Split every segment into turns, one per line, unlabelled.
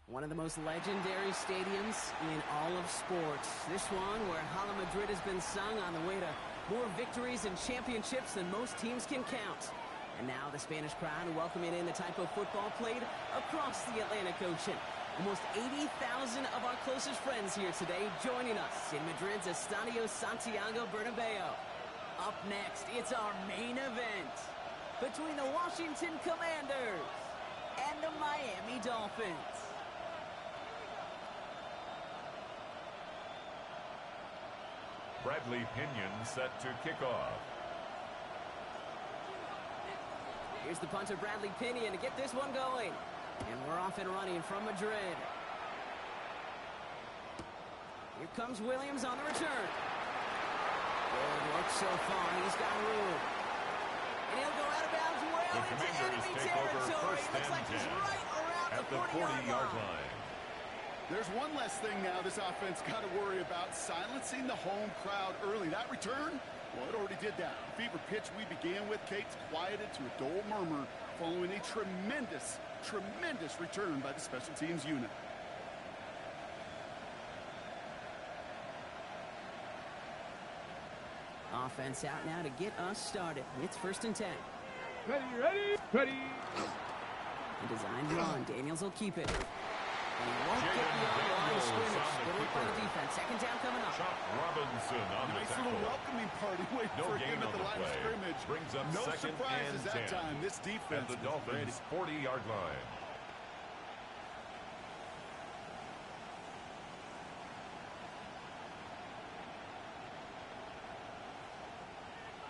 One of the most legendary stadiums in all of sports. This one where Hala Madrid has been sung on the way to more victories and championships than most teams can count. And now the Spanish crowd welcoming in the type of football played across the Atlantic Ocean. Almost 80,000 of our closest friends here today joining us in Madrid's Estadio Santiago Bernabeu. Up next, it's our main event between the Washington Commanders and the Miami Dolphins.
Bradley Pinion set to kick off.
Here's the punter, Bradley Pinion, to get this one going. And we're off and running from Madrid. Here comes Williams on the return. Good look so far. He's got room. And he'll go out of bounds well into enemy territory. Looks like he's right around
at the 40-yard line.
There's one less thing now this offense got to worry about, silencing the home crowd early. That return, well, it already did that. The fever pitch we began with, Kate's quieted to a dull murmur following a tremendous return by the special teams unit.
Offense out now to get us started. It's 1st and 10.
Ready.
A designed run. Daniels will keep it. And he won't get beyond the line of scrimmage. Good work by the defense. 2nd down coming up.
Chop Robinson on the
nice
tackle.
Little welcoming party waiting for him at the line of scrimmage.
Brings up
no
2nd
surprises
and 10.
that time. This defense
at the Dolphins' 40-yard line.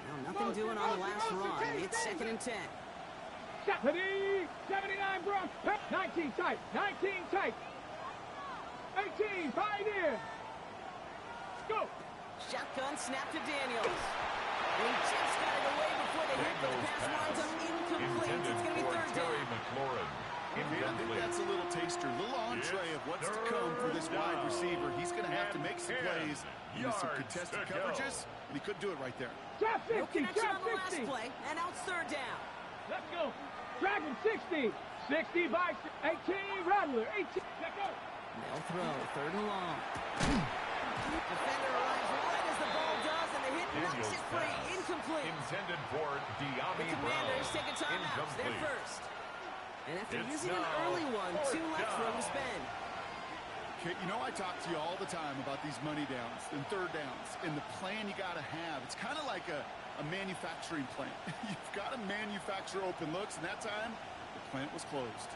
Well, nothing doing on the last run. It's 2nd and 10.
79 Bronx. 19 tight. 18 pioneer. Go.
Shotgun snap to Daniels. And he just got it away before the hit, but the pass winds up incomplete. It's going to be 3rd down.
I think that's a little taster, a little entree of what's to come for this wide receiver. He's going to have to make some plays, use some contested coverages, and he couldn't do it right there.
No connection on the last play, and now it's 3rd down.
Let's go. Dragon 60 by 18, Rattler 18. Let's go.
They'll throw 3rd and long. Defender arrives right as the ball does, and the hit knocks it free. Incomplete.
Intended for Diami
The Commanders take a timeout. They're first. And after using an early one, 2 left for him to spend.
Okay, you know I talk to you all the time about these money downs and 3rd downs and the plan you got to have. It's kind of like a manufacturing plant. You've got to manufacture open looks, and that time, the plant was closed.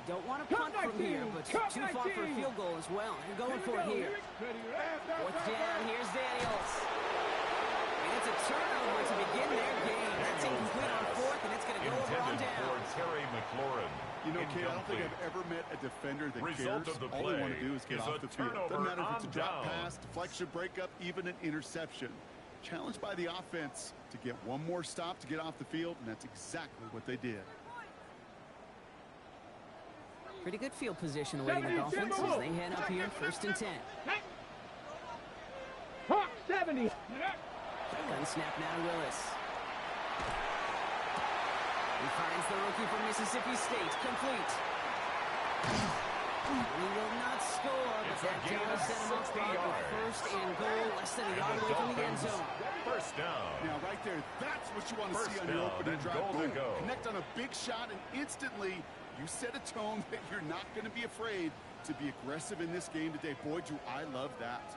Don't want to punt from here, but too far for a field goal as well. They're going for it here. 4th down, here's Daniels. And it's a turnover to begin their game. That's incomplete on 4th, and it's going to go over on down.
For Terry McLaurin.
You know, Kate, I don't think I've ever met a defender that cares. All they want to do is get off the field. Doesn't matter if it's a drop pass, deflection, breakup, even an interception. Challenged by the offense to get one more stop to get off the field, and that's exactly what they did.
Pretty good field position awaiting the Dolphins as they head up here, 1st and 10.
Hawk 70.
Gun snap now to Willis. He finds the rookie from Mississippi State, complete. He will not score, but that does set him up for 1st and goal, less than a yard away from the end zone.
1st down.
Now, right there, that's what you want to see on your opening drive. Connect on a big shot, and instantly you set a tone that you're not going to be afraid to be aggressive in this game today. Boy, do I love that.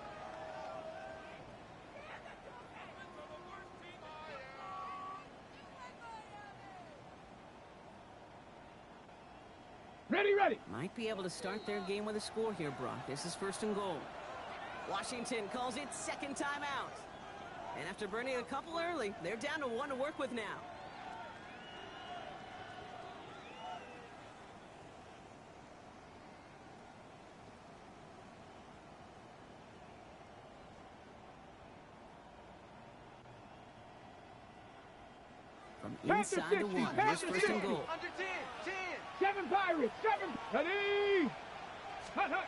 Ready.
Might be able to start their game with a score here, Brock. This is 1st and goal. Washington calls it 2nd timeout. And after burning a couple early, they're down to 1 to work with now. From inside the 1, here's 1st and goal.
Under 10. 7 Pirates. 7. Ready. Hut.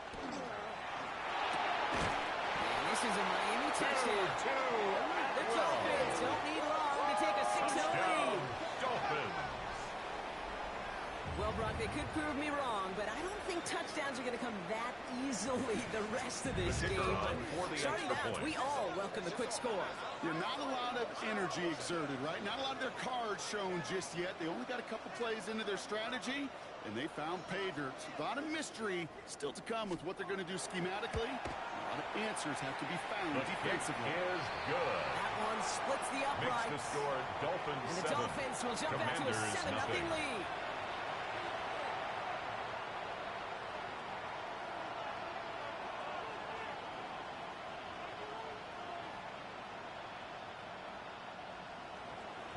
pushes a Miami touchdown. The Dolphins don't need long to take a 6-0 lead.
Dolphins.
Well, Brock, they could prove me wrong, but I don't think touchdowns are going to come that easily the rest of this game. But starting out, we all welcome the quick score.
Yeah, not a lot of energy exerted, right? Not a lot of their cards shown just yet. They only got a couple plays into their strategy, and they found pay dirt. A lot of mystery still to come with what they're going to do schematically. A lot of answers have to be found defensively.
Is good.
That one splits the uprights.
Makes the score Dolphins
And the
7.
Dolphins will jump out to a
Commanders
7-0 lead.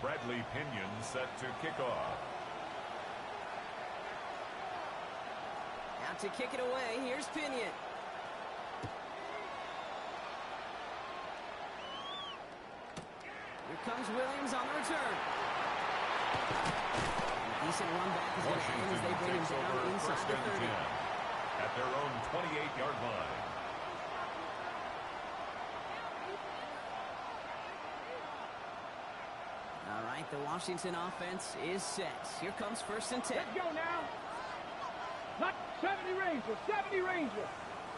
Bradley Pinion set to kick off.
Out to kick it away. Here's Pinion. Here comes Williams on the return. Decent run back is going to end as they bring him down inside the 30.
At their own 28-yard line.
All right, the Washington offense is set. Here comes 1st and 10.
Let's go now. Not 70 Ranger, 70 Ranger.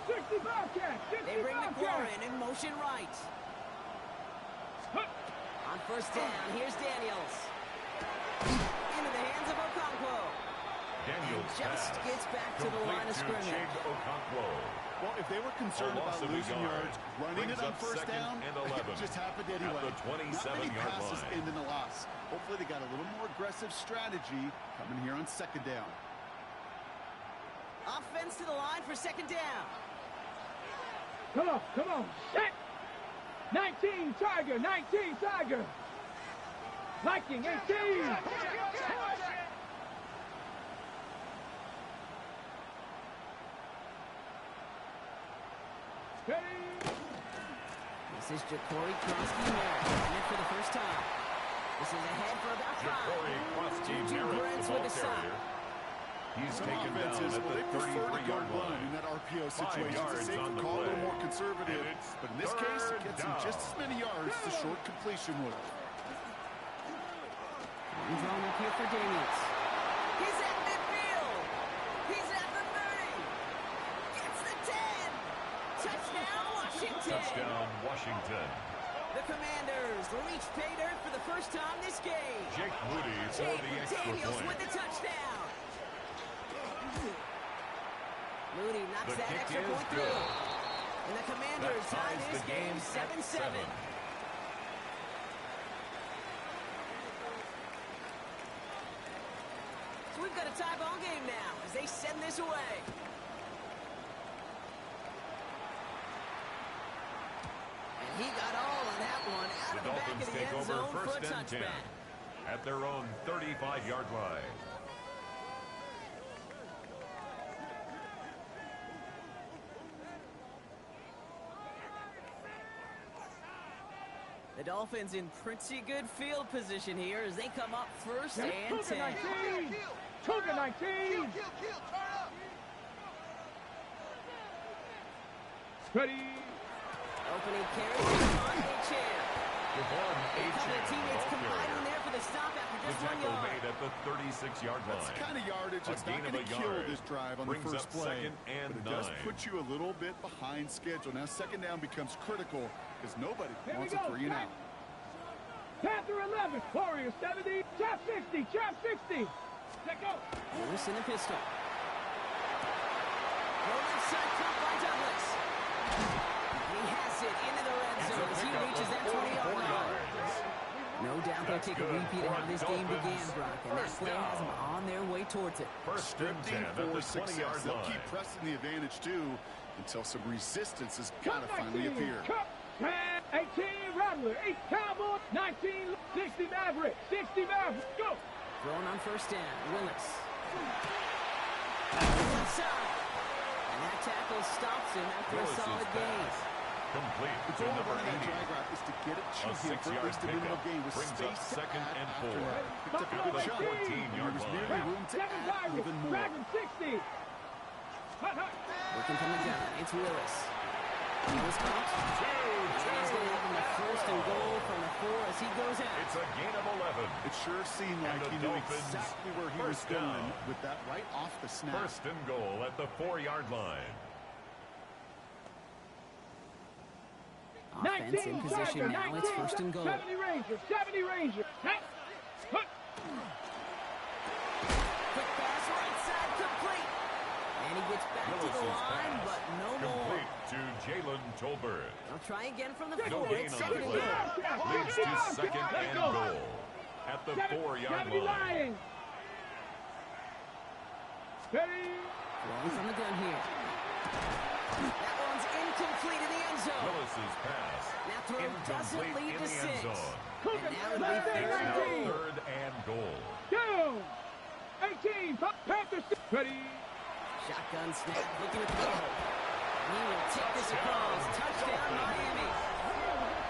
65 catch, 65
They bring
catch.
McLaurin in motion right. On 1st down, here's Daniels. Into the hands of Okonkwo.
Daniels
Just
pass.
gets back to the line of
Complete to
scrimmage.
Chig Okonkwo.
Well, if they were concerned
A loss
about
of a
losing
yard.
yards, running it
Brings
on
up
1st
second
down,
and 11.
it just happened anyway.
At the
Not many
27-yard
passes
line.
end in a loss. Hopefully they got a little more aggressive strategy coming here on 2nd down.
Offense to the line for 2nd down.
Come on, set. 19 Tiger, 19 Tiger. Viking 18.
This is Ja'Cory Krosky-Merritt, running it for the first time. This is ahead for about 5.
Ja'Cory Krosky-Merritt,
Brents
the
with
ball
the stop.
carrier. He's
Some
taken down
offenses,
at
well,
the
they prefer to go
33-yard
run
line.
in that RPO
5
situation. It's a
yards
safer
on the
call, a little
play.
more conservative.
And it's
But in this case, it
3rd
gets him
down.
just as many yards as the short completion would have.
I'm drawing up here for Daniels. He's at midfield. He's at the 30. Gets the 10. Touchdown, Washington.
Touchdown, Washington.
The Commanders reach pay dirt for the first time this game.
Jake Moody for the
Jaden
extra
Daniels
point.
with the touchdown. Moody knocks
The
that
kick
extra
is
point
good.
through. And the Commanders
That
tie
ties
this
the
game
game at
7-7.
7.
So we've got a tie ball game now as they send this away. And he got all on that one out
The
of the back
Dolphins
of the
take
end
over
zone for a
1st and 10
touchback.
at their own 35-yard line.
The Dolphins in pretty good field position here as they come up 1st and
Cougar
10.
19. Cougar 19. Ready.
Opening carry on Achane.
Javon
A couple of teammates
Achane,
combining there for the stop after
the
just 1
tackle
yard.
made at the 36-yard
That's
line.
the kind of yardage that's
A gain
not
of
going to
a
kill
yard.
this drive on the
Brings
first
up
play.
2nd and
But it does
9.
put you a little bit behind schedule. Now 2nd down becomes critical because nobody
Here we
wants a
go.
3 and out.
Panther 11. Warrior 70. Chop 60. Chop 60. Let go.
Lewis in the pistol. No left side cut by Douglas. He has it into the red zone as he reaches that 20-yard line. No doubt they'll take a repeat of how this game began, Brock, and that play has them on their way towards it.
1st and 10 at the 20-yard
They'll
line.
keep pressing the advantage too until some resistance has got to
Cup
finally
19.
appear.
Cup 10. 18 Rattler. 8 Cowboy. 19 60 Maverick. 60 Maverick. Go.
Throwing on 1st down, Willis. Left side. And that tackle stops him after a
Willis's
solid gain.
pass. Complete
The
to
goal
number
of that
80.
drag route is to get it to
A
him for at
6-yard
least a minimum
pickup
gain with
brings up
space to
2nd
add
and
after
4.
that. Picked up a
Buffalo
good shot.
14-yard
There was
line.
merely room to
7
add
Tigers.
even more.
Dragon 60. Hut, hut.
Looking from the gun, it's Willis. He's going to have him a first and goal from the 4 as he goes out.
It's a gain of 11.
It sure seemed like he knew exactly where he was going with that right off the snap.
First and goal at the 4-yard line.
Offense in position now. It's first and goal.
70 Rangers. 70 Rangers.
Quick pass right side complete. And he gets back to the line, but no more.
Complete to Jalen Tolbert.
I'll try again from the
No
4.
gain
It's
on the
second and
play.
goal.
Leads to second and goal at the 4-yard line.
Throwing from the gun here. That one's incomplete in the end zone.
Willis's pass.
That throw doesn't
incomplete
lead
in
to
the end
6.
zone.
And now it'll be
Now
third and goal.
3rd and goal.
Down. 18. Panthers. Ready.
Shotgun snap, looking at the goal. And he will take this across. Touchdown, Miami.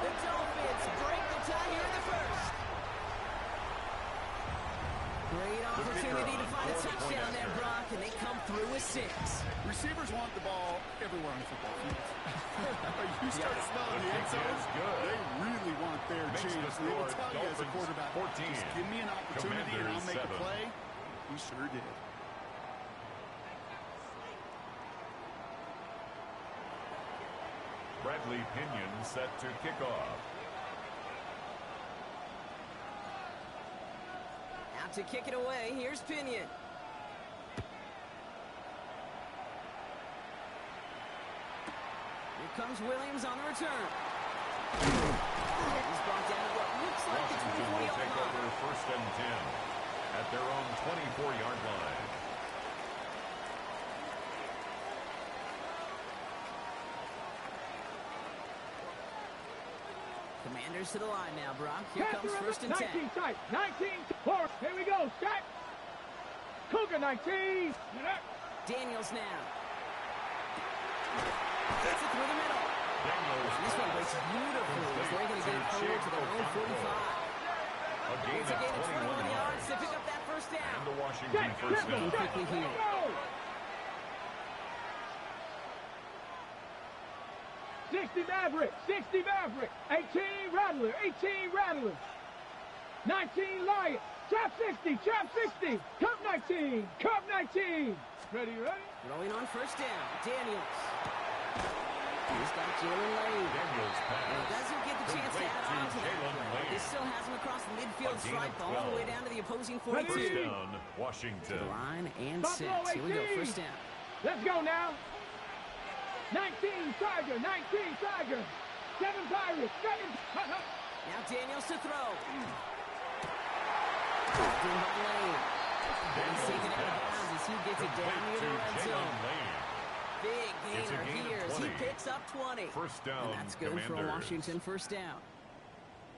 The Dolphins break the tie here in the first. Great opportunity to find a touchdown there, Brock, and they come through with 6.
Receivers want the ball everywhere on the football field. You start smelling the end zone, they really want their chance. They will tell you as a quarterback,
14.
just give me an opportunity and I'll make a play. He sure did.
Bradley Pinion set to kick off.
Out to kick it away. Here's Pinion. Here comes Williams on the return. He's brought down at what looks like the
Washington will
24-yard
take
line.
over first and 10 at their own 24-yard line.
Commanders to the line now, Brock. Here comes first and 10.
19 tight. 19. 4. Here we go. Set. Cougar 19.
Daniels now. Gets it through the middle.
Daniels.
This one breaks beautifully as they're going to get it forward to their own 45.
A gain
It's a gain
of
of
21
yards
yards.
to pick up that first
And
down.
the Washington first
Moving
down.
quickly here.
Go. 60 Maverick. 60 Maverick. 18 Rattler. 18 Rattler. 19 Lion. Trap 60. Trap 60. Cup 19. Cup 19. Ready, ready?
Throwing on first down. Daniels. He's got Jalen Lane.
Daniels
And he
pass.
doesn't get the chance to add on to that.
Jalen Lane.
This still has him across the midfield
A gain
stripe
of
all the way
12.
down to the opposing
Ready?
42.
First down,
To
Washington.
the line and
Buffalo
6. Here we go.
18.
First down.
Let's go now. 19 Tiger. 19 Tiger. 7 Pirates. 7.
Now Daniels to throw. Blocked in by Lane. He's taken out of bounds as he gets it down near the red zone. Big
It's a
gainer
gain of
here as he
20.
picks up 20.
First down,
And that's good for a
Commanders.
Washington first down.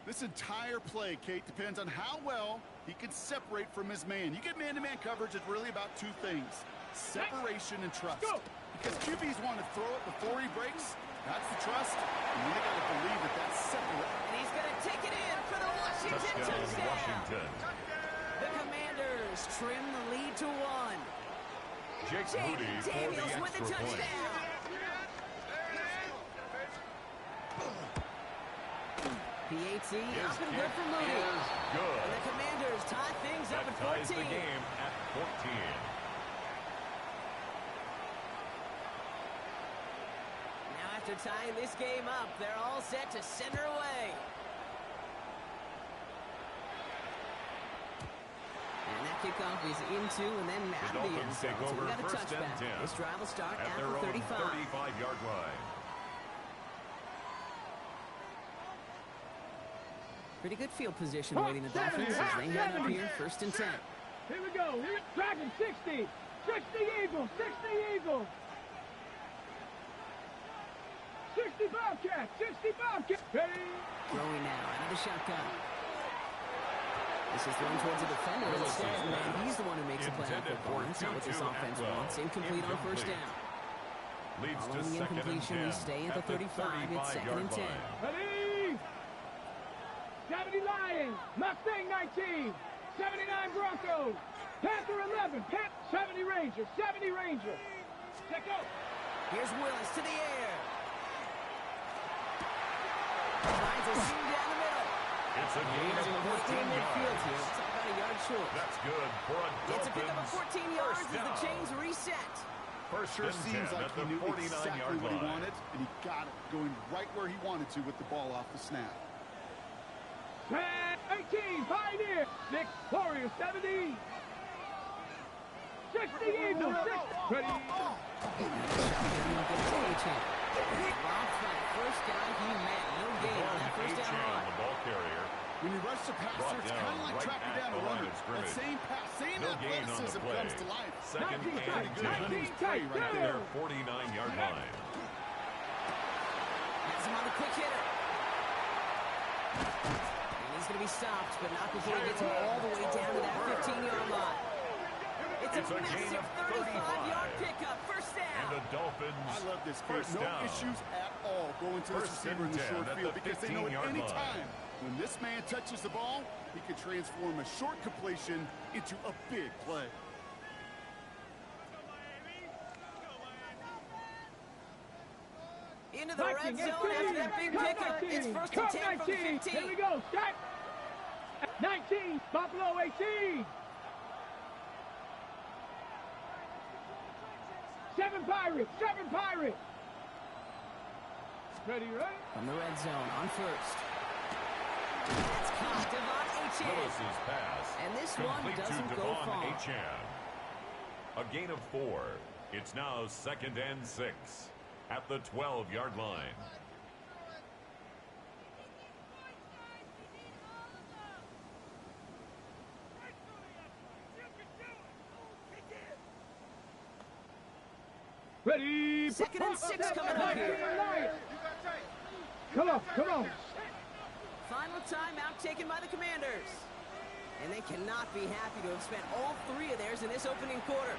This entire play, Kate, depends on how well he can separate from his man. You get man-to-man coverage, it's really about 2 things: separation and trust. Because QBs want to throw it before he breaks. That's the trust. And then they got to believe that that's separate.
And he's going to take it in for the Washington
Touchdown,
touchdown.
Washington.
The Commanders trim the lead to 1.
Jake Moody
Jaden
for
Daniels
the
with the
extra point.
touchdown. PAT up and good for Moody.
Is
And
good.
the Commanders tie things up
That
at
ties
14.
the game at 14.
Now after tying this game up, they're all set to send her away. And that kickoff is into and then out of the end
Dolphins
zone.
take
So we
over
got a
first and
touchback.
10
This drive will start
at
at
their
the
own
35.
35-yard line.
Pretty good field position waiting the Dolphins as they head up here first and 10.
Here we go. Here it's Dragon 60. 60 Eagles. 60 Eagles. 60 Bobcats. 60 Bobcats. Ready?
Throwing now out of the shotgun. This is thrown towards the defender instead, and he's the one who makes a play on
Intended
football.
for
That's not what this
2-2
offense
at 12.
wants. Incomplete on first down.
Leads to
Following the
second and
incompletion,
10
we stay at the 35. It's second and 10.
Ready? 70 Lions. Mustang 19. 79 Broncos. Panther 11. 70 Rangers. 70 Rangers. Check out.
Here's Willis to the air. the seam down the middle.
It's a gain of 14
midfield here.
yards.
It's about a yard short.
That's good for a
It's a pickup of 14 yards as the
down.
chains reset.
Sure seems like he knew exactly what he wanted, and he got it, going right where he wanted to with the ball off the snap.
18, Pioneer. 6, Warriors, 70. 60, Eagles, 6. Ready.
First down, he met. No gain on that first down run.
The ball carrier.
When you rush the passer, it's kind of like tracking down a runner. That same pass, same athleticism comes to life.
Second and good.
19 tight right there.
49-yard line.
Has him on the quick hitter. And he's going to be stopped, but not before he gets him all the way down to that 15-yard line. It's a massive 35-yard pickup. First down.
And the Dolphins.
I love this kid. No issues at all going to this receiver in the short field because they know at any time when this man touches the ball, he can transform a short completion into a big play.
Into the red zone after that big pickup. It's first and 10 from the 15.
Here we go. Start. 19. Buffalo 18. 7 Pirates. 7 Pirates. Ready, right?
From the red zone on first. It's caught. Devon Achane.
Willis's pass.
And this one doesn't go far.
Achane. A gain of 4. It's now 2nd and 6 at the 12-yard line.
Ready.
2nd and 6 coming up here.
Come on, come on.
Final timeout taken by the Commanders. And they cannot be happy to have spent all 3 of theirs in this opening quarter.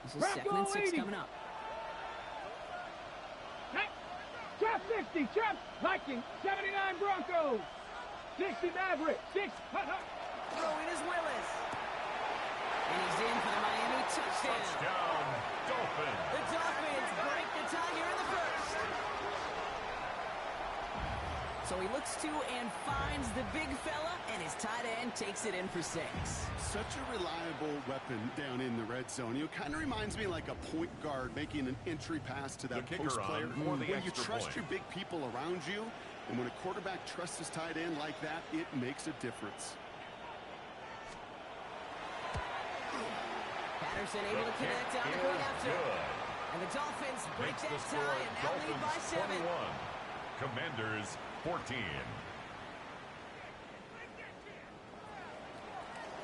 This is 2nd and 6 coming up.
Trap 60, trap Vikings, 79 Broncos, 60 Mavericks, 6.
Throwing is Willis. And he's in for the Miami touchdown.
Touchdown, Dolphins.
The Dolphins break the tie here in the first. So he looks to and finds the big fella, and his tight end takes it in for 6.
Such a reliable weapon down in the red zone. You know, kind of reminds me like a point guard making an entry pass to that post player. When you trust your big people around you, and when a quarterback trusts his tight end like that, it makes a difference.
Patterson able to connect on the point after. And the Dolphins break that tie and now lead by 7.
21. Commanders 14.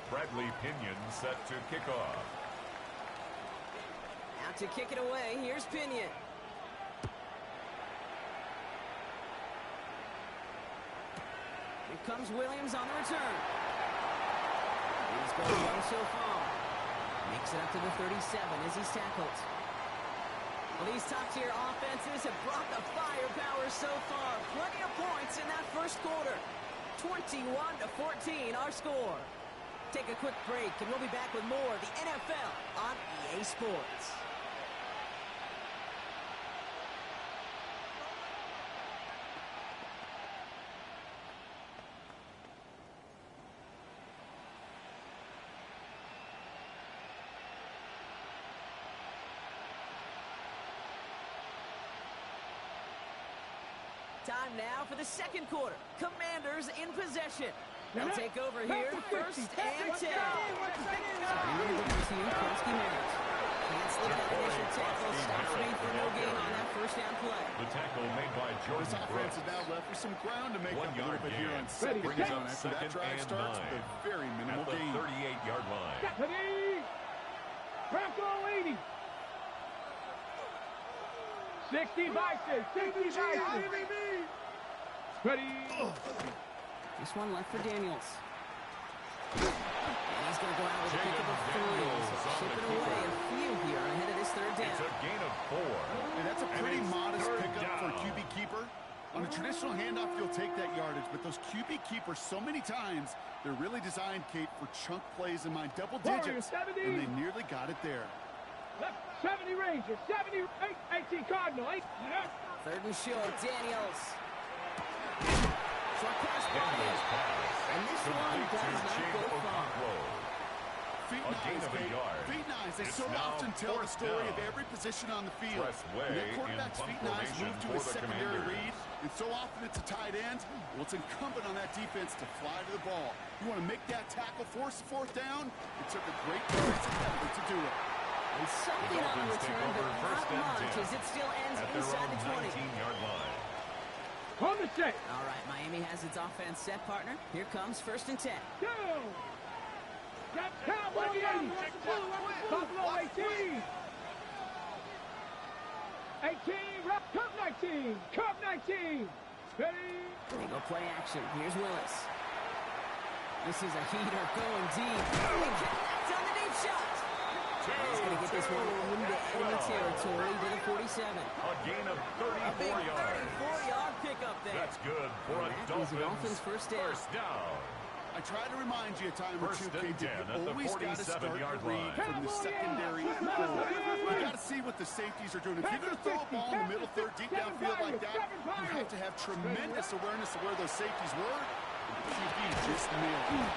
Bradley Pinion set to kick off.
Out to kick it away. Here's Pinion. Here comes Williams on the return. He's going well so far. Makes it up to the 37 as he's tackled. Well, these top-tier offenses have brought the firepower so far. Plenty of points in that first quarter. 21-14, our score. Take a quick break, and we'll be back with more of the NFL on EA Sports. Time now for the second quarter. Commanders in possession. They'll take over here, 1st and 10. Can't slip that initial tackle. Stops made for no gain on that first down play.
The tackle made by Jordan
This offense is now left with some ground to make up a little bit here on second down. After that drive starts with a very minimal gain.
At the 38-yard line.
Bronco 80. 60 Bison, 60 Bison. Ready.
This one left for Daniels. And he's going to go out with a pick of a 3. So chipping away a few here ahead of this 3rd down.
It's a gain of 4.
And that's a pretty modest pickup for a QB keeper. On beat keepers so many times, they're really designed, Kate, for chunk plays in mind. Double digits, and they nearly got it there.
Left 70 Rangers, 78, 18 Cardinal, 8.
Third and short, Daniels. Short pass
Daniels pass.
and this one does not go far.
Feet
A gain
nines,
of a
Kate.
yard.
Feet nines. They
It's
so
now
often tell the
fourth
story
down.
of every position on the field.
Press way
When their
in
quarterback's
punt
feet nines
formation
move to
for
a
the
secondary
Commanders.
read, and so often it's a tight end, well, it's incumbent on that defense to fly to the ball. You want to make that tackle, force the fourth down? It took a great defensive effort to do it.
And something on the
Dolphins take
return,
over
but
first
not
and
much
10
as it still ends
at their
inside
own
the 20.
19-yard line.
On the set.
All right, Miami has its offense set, partner. Here comes first and 10.
Go. Cowboy 80. Buffalo 18. 18. Cup 19. Cup 19. Ready.
They go play action. Here's Willis. This is a heater going deep. He connects on the deep shot. He's going to get this one into enemy territory to the 47.
A gain of
A big
34 yards.
34-yard pickup there.
That's good for a
And that is the
Dolphins
Dolphins' first down.
first down.
I try to remind you a time or two,
First and
Kate,
10
that
at
you
the
always got to start
47-yard
the read
line.
from the secondary goal. You got to see what the safeties are doing. If you're going to throw a ball in the middle third, deep downfield like that, you have to have tremendous awareness of where those safeties were. The QB just nailed it.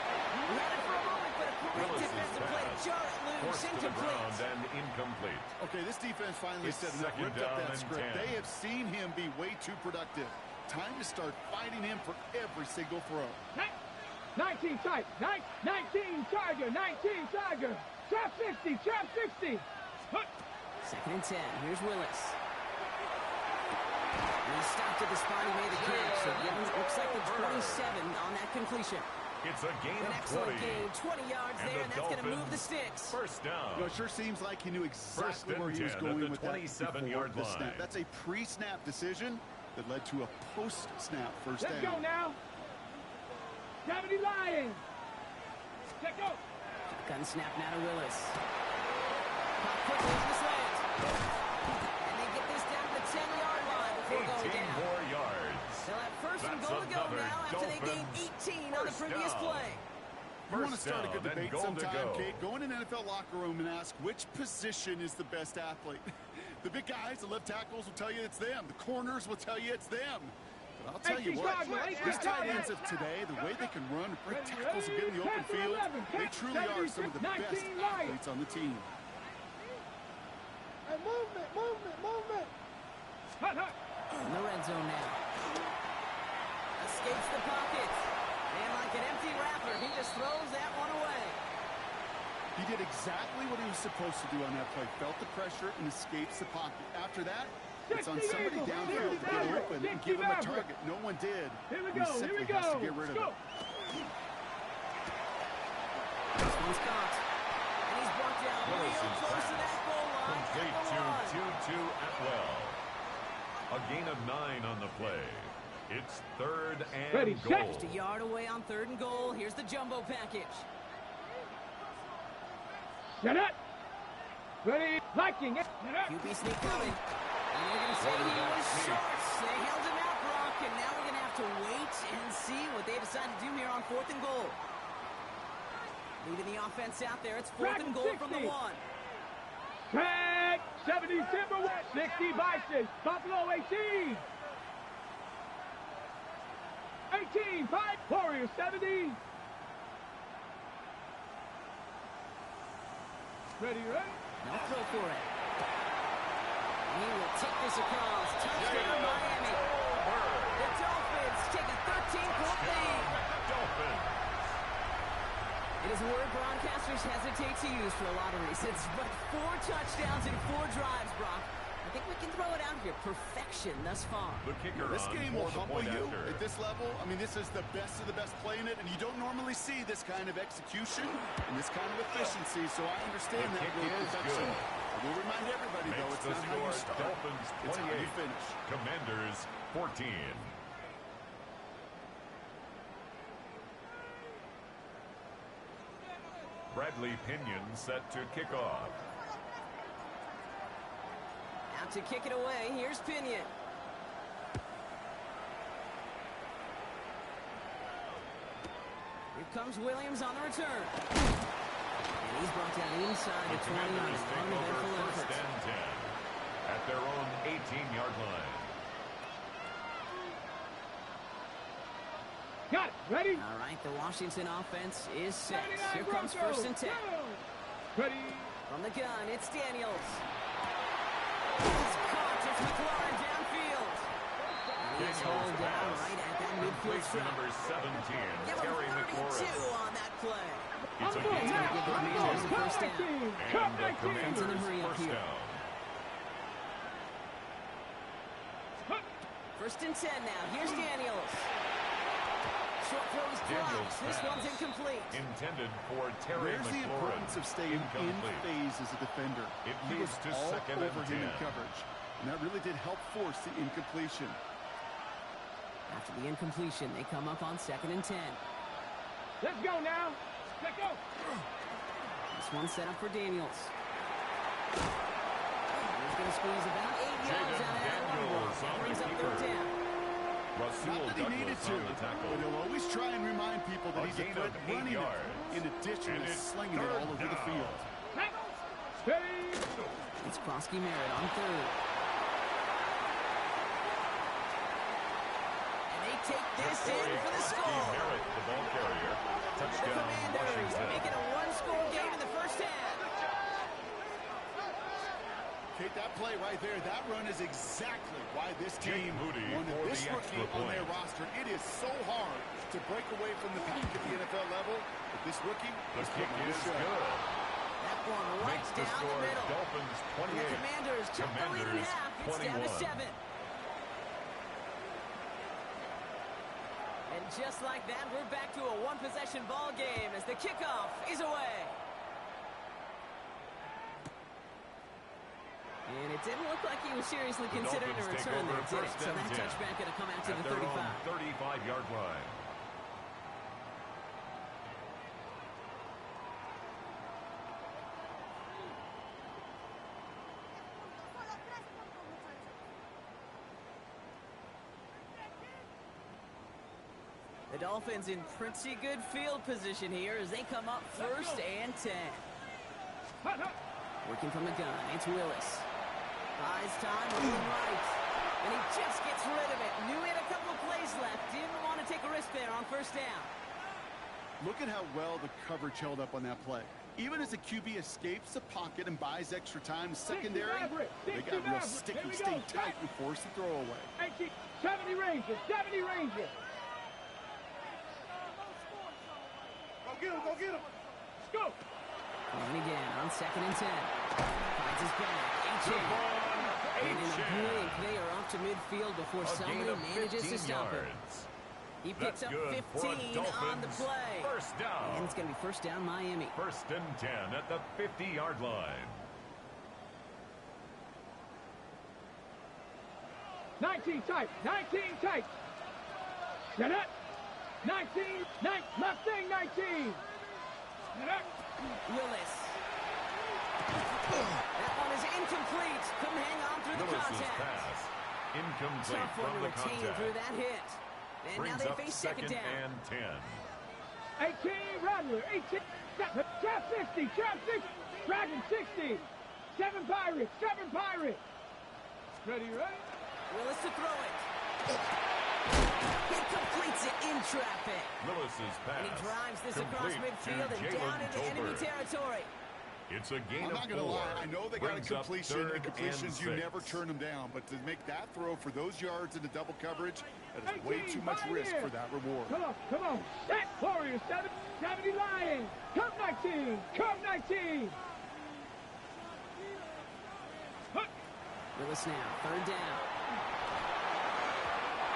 We had it for a moment, but a great
Willis'
defensive play to
pass
jar it loose.
forced to the ground
Incomplete.
and incomplete.
Okay, this defense finally
It's
said enough,
second
ripped up
down
that
and
script.
10.
They have seen him be way too productive. Time to start fighting him for every single throw.
19 tight. 19 Tiger. 19 Tiger. Trap 60. Trap 60.
Second and 10. Here's Willis. And he stopped at the spot he made the catch. So it looks like the 27 on that completion.
It's a gain
An
of 20.
excellent gain. 20 yards
And
there,
the
and that's going to move the
Dolphins
sticks.
First down.
You know, it sure seems like he knew exactly
and
where he was
10 at
going
the
with that
27-yard
before the snap.
line.
That's a pre-snap decision that led to a post-snap first
Let's go
down.
now. 70 Lions. Check go.
Gun snap now to Willis. Pop quickly in the slant. And they get this down to the 10-yard line before going
18
down.
more yards.
They'll have first and
That's
goal to go
another
now after they gained
Dolphins
18 on the
first
previous
down.
play.
You want to
First
start a
down
good
and
debate
goal to
sometime,
go.
Kate. Go in an NFL locker room and ask which position is the best athlete. The big guys, the left tackles will tell you it's them. The corners will tell you it's them. But I'll tell you what, these tight ends of today, the way they can run, break tackles and get in the open field, they truly are some of the best athletes on the team.
Hey, movement.
In the red zone now. Escapes the pocket. And like an empty wrapper, he just throws that one away.
He did exactly what he was supposed to do on that play. Felt the pressure and escapes the pocket. After that, it's on somebody downfield to get open and give him a target. No one did.
Here we
He
go.
simply has to get rid of it.
This one's caught. And he's brought down real
Willis's
close to that goal line.
complete
At the line.
to Atwell. A gain of 9 on the play. It's third and
Ready,
goal.
set.
Just a yard away on third and goal. Here's the jumbo package.
Set up. Ready. Liking it. Set up.
QB sneak coming. And they're going to say he was short. They held him out, Brock, and now we're going to have to wait and see what they decide to do here on fourth and goal. Leading the offense out there. It's fourth and goal from the 1.
Tag. 70 Timberwolves. 60 Bison. Buffalo 18. 18. 5. Warriors 70. Ready.
They'll throw for it. He will take this across. Touchdown, Miami. The Dolphins take a 13-point lead.
Dolphins.
It is a word broadcasters hesitate to use for a lot of reasons, but 4 touchdowns in 4 drives, Brock. I think we can throw it out here. Perfection thus far.
The kicker
This
on
game
for
will
the
humble
point
you
after.
at this level. I mean, this is the best of the best playing it, and you don't normally see this kind of execution and this kind of efficiency, so I understand
The
that
kick
word
is
perfection.
good.
I will remind everybody, though,
Makes
it's
the
not how you
score
start.
Dolphins
It's how you
28,
finish.
Commanders 14. Bradley Pinion set to kick off.
Out to kick it away. Here's Pinion. comes Williams on the return. And he's brought down inside the 20 on an uneventful effort.
First and 10 at their own 18-yard line.
Got it. Ready?
All right, the Washington offense is set. Here comes first and 10.
Ready?
From the gun, it's Daniels. It's caught. It's McLaurin downfield. And he is hauled down right at that midfield
Completes to
strike.
number 17,
Give him
Terry
32
McLaurin.
on that play.
It's a gain
now.
of
I'm
32.
going. First down.
And the Commanders
in a hurry up
first
here.
down.
First and 10 now. Here's Daniels. Short throws drops. This one's incomplete.
Intended for Terry
There's the
McLaurin.
importance of staying in phase as a defender.
It
He was
leads to
all
second and
over him in
10.
coverage. And that really did help force the incompletion.
After the incompletion, they come up on second and 10.
Let's go now. Let's go.
This one's set up for Daniels. He's going to squeeze about 8 yards out of that one.
Daniels
That
on
brings
the
up
keeper.
third down.
Rasul
Not that he needed
Douglas
to,
on the tackle.
but he'll always try and remind people that
A
he's a
gain
threat
of 8
running it
yards.
in addition
And
to
it's
slinging it
third
all over the
down.
field.
Ready?
It's Krosky Merritt on third. And they take this in for the score.
Merritt, the ball carrier.
The
Touchdown,
Commanders
Washington.
make it a one-score game in the first half.
Kate, that play right there, that run is exactly why this
Jake
team
Moody
wanted
for
this
the
rookie
extra
on their
point.
roster. It is so hard to break away from the pack at the NFL level, but this rookie
The
is
kick
putting on a
is
show.
good.
That one right
Makes the
down the
score
middle.
Dolphins
And
28.
the Commanders took the lead in
Commanders
half. It's down to
21.
7. And just like that, we're back to a one-possession ball game as the kickoff is away. And it didn't look like he was seriously
The
considering a
Dolphins take
return
over
there, did it?
first
So
and
that
10
touchback going to come out to
at
the
their
35.
own 35-yard line.
The Dolphins in pretty good field position here as they come up first and 10. Working from the gun, it's Willis. Buys time, moving right. And he just gets rid of it. Knew he had a couple of plays left. Didn't want to take a risk there on first down.
Look at how well the coverage held up on that play. Even as the QB escapes the pocket and buys extra time, secondary, they got real sticky, stay tight and force the throw away.
70 Rangers, 70 Rangers. Go get him, go get him. Let's go.
And again on second and 10. Finds his back. And in a blink, they are off to midfield before
A gain
somebody
of
manages to
15
stop him.
yards.
He picks
That's
up
good for
15 on the
Dolphins.
play.
First down.
And it's going to be first down Miami.
First and 10 at the 50-yard line.
19 tight, 19 tight. Get up. 19, Mustang 19. Get up.
Willis. That one is incomplete. Couldn't hang on through the
Lewis's
contact.
pass. Incomplete
Tough one
from
to
the
retain
contact.
through that hit. And now
Brings
they
up
face second down.
and 10.
18, Rattler, 18. Trap 60, trap 60. Dragon 60. 7 Pirates, 7 Pirates. Ready?
Willis to throw it. He completes it in traffic.
Lewis's pass.
And he drives this across
complete
midfield
to
and down
Jalen
into enemy
Tolbert.
territory.
It's a gain
I'm
of
not going to
4.
lie. I know they got a
Brings up
completion,
third
and completions, you
and 6.
never turn them down. But to make that throw for those yards into double coverage, that is
18,
way too much risk
Pioneer.
for that reward.
Come on. Set Warriors, 70 Lions. Curve 19, curve 19.
Willis now, third down.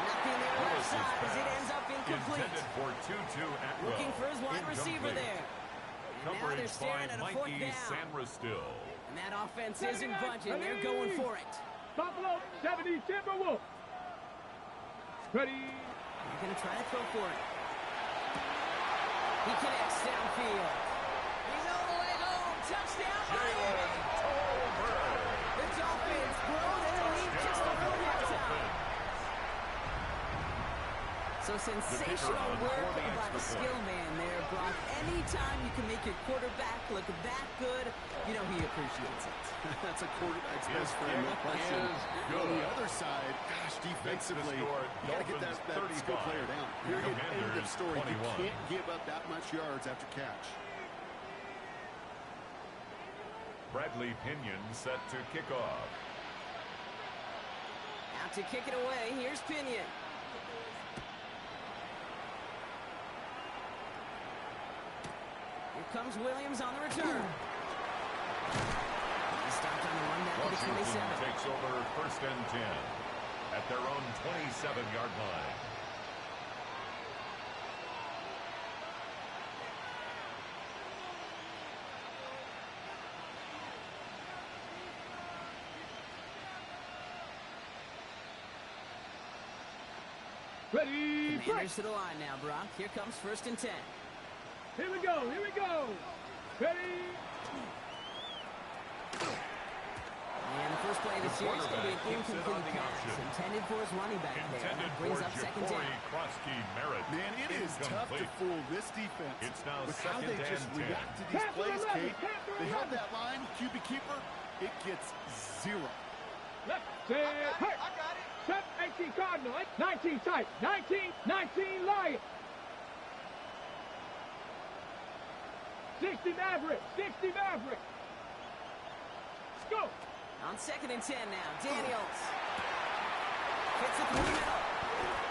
Nothing there left
Lewis's
side as it
pass.
ends up incomplete.
Intended for Tutu Atwell.
Looking for his wide receiver
Incomplete.
there. And now they're
Coverage
staring
by
at a fourth
Mikey
down.
Sanrastil.
And that offense isn't budging. They're going for it.
Buffalo, 70 Timberwolves. Ready?
They're going to try to throw for it. He connects downfield. He's all the way home. Touchdown, Miami. The Dolphins grow their lead just before halftime. So sensational work by the skill man there, Brock. Anytime you can make your quarterback look that good, you know he appreciates it.
That's a quarterback's best friend, no question. On the other side, gosh, defensively, you got to get that skill player down. Period, end of story. 21. You can't give up that much yards after catch.
Bradley Pinion set to kick off.
Out to kick it away, here's Pinion. Here comes Williams on the return. He stopped on the run back at the 27.
Takes over 1st and 10 at their own 27-yard line.
Ready,
Commanders to the line now, Brock. Here comes 1st and 10.
Here we go, here we go. Ready.
And the first play of the series is going to be an incomplete pass intended for his running back there. That brings up 2nd down.
Man, it is tough to fool this defense.
It's now
with how they just react to these plays, Kate. They held that line, QB keeper. It gets 0.
Left, set, hurt. I got it. Set, 18 Cardinal, 19 tight, 19 Lion. 60 Maverick, 60 Maverick. Let's go.
On 2nd and 10 now, Daniels. Fits it through the middle.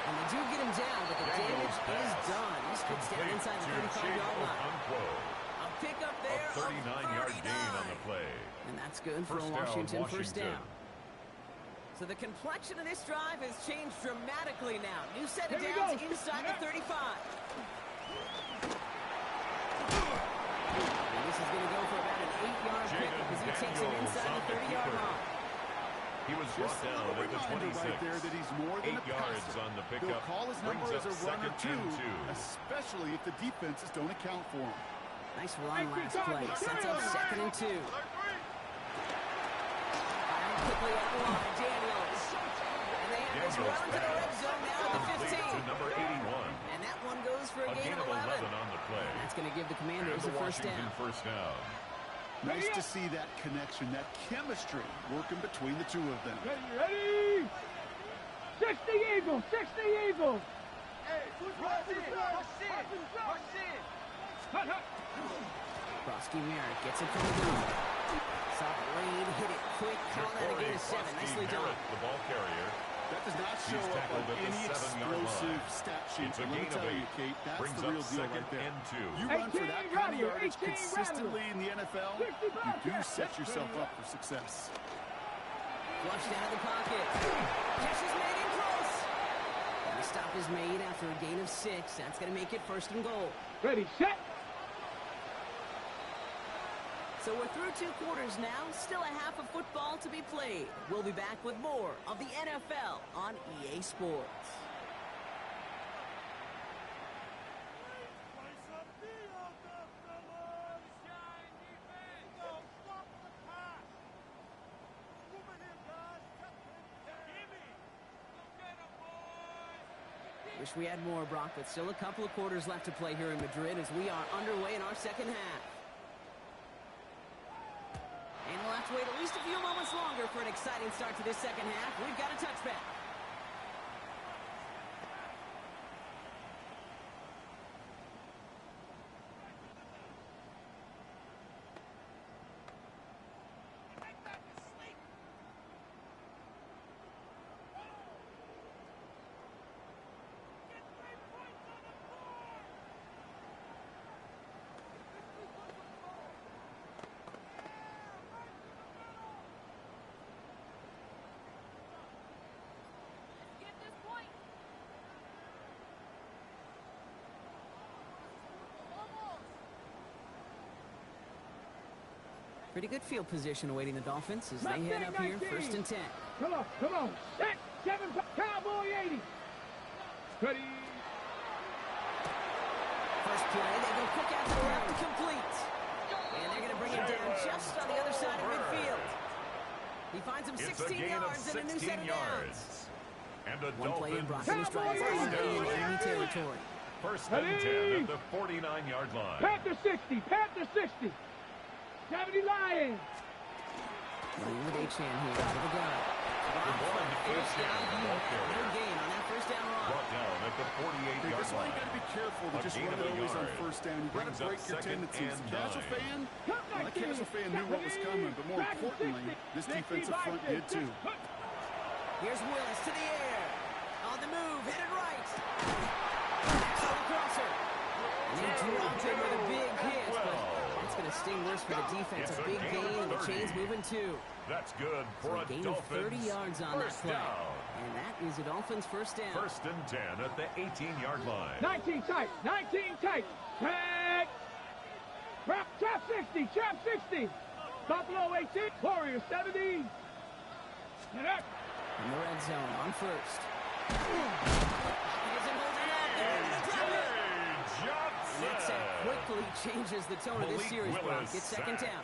And they do get him down, but the damage is done. He spits down inside the 35-yard line. A pickup there.
A 39-yard gain on the play.
And that's good for Washington. First down. So the complexion of this drive has changed dramatically now. New set of downs inside the 35. And this is going to go for about an 8-yard pick because he takes him inside the 30-yard line.
He was brought down at the 26.
Right there that he's more than
8 yards on the pickup.
They'll call his number as a runner too, especially if the defenses don't account for him.
Nice run last play. Sets up 2nd and 2. Quickly up the line, Daniels. And they have this run to the red zone now at the 15.
Number 81.
And that one goes for a gain of 11.
On the play.
That's going to give the Commanders a first down.
Nice to see that connection, that chemistry working between the two of them.
Ready? 60 Eagles, 60 Eagles. Hey, rush in.
Brosky Merritt gets it from the boot. Saw the lane, hit it quick, call that a gain of 7. Nicely done.
The ball carrier.
That does not show up on any explosive stat sheet. Let me tell you, Kate, that's the real deal right there. You run for that kind of yardage consistently in the NFL, you do set yourself up for success.
Flushed out of the pocket. Catch is made in close. And the stop is made after a gain of 6. That's going to make it 1st and goal.
Ready, set.
So we're through 2 quarters now. Still a half of football to be played. We'll be back with more of the NFL on EA Sports. Wish we had more, Brock, but still a couple of quarters left to play here in Madrid as we are underway in our 2nd half. And we'll have to wait at least a few moments longer for an exciting start to this 2nd half. We've got a touchback. Pretty good field position awaiting the Dolphins as they head up here, 1st and 10.
Come on. Set, 7, Cowboy 80. Ready.
First play, they go quick out to the left and complete. And they're going to bring him down just on the other side of midfield. He finds him 16 yards and a new set of downs.
And the
One play in
Dolphins
Broncos drives all day in enemy territory.
first and 10 at the 49-yard line.
Panther 60, Panther 60. 70 Lions.
Playing with H-Chan here to the gun. First down, no gain on that first down run.
Brought down at the 48-yard
That's why
line.
you got to be careful to
A
just
gain
run
of a
it always on
yard.
first down. You got
Brings
to
up
break your
second
tendencies.
and
Casual
9.
fan, well, the casual fan knew what was coming, but more importantly, this defensive front did too.
Here's Willis to the air. On the move, hit it right. Next on the crosser. And they dropped him with a big hit, but that's going to sting worse for the defense.
It's
A
a
big
gain
gain,
of
and the
30.
chain's moving too.
That's good
So
for
a
a
gain of 30
Dolphins
yards on that
first
play.
down.
And that is a Dolphins first down.
First and 10 at the 18-yard line.
19 tight, 19 tight. Tag. Trap 60, trap 60. Buffalo 18, Warriors 70. And up.
In the red zone on first. He isn't holding up. They're going to drop it.
Johnson.
That sack quickly changes the tone of this
Malik
series, Brock.
Willis
It's second
sacked.
down.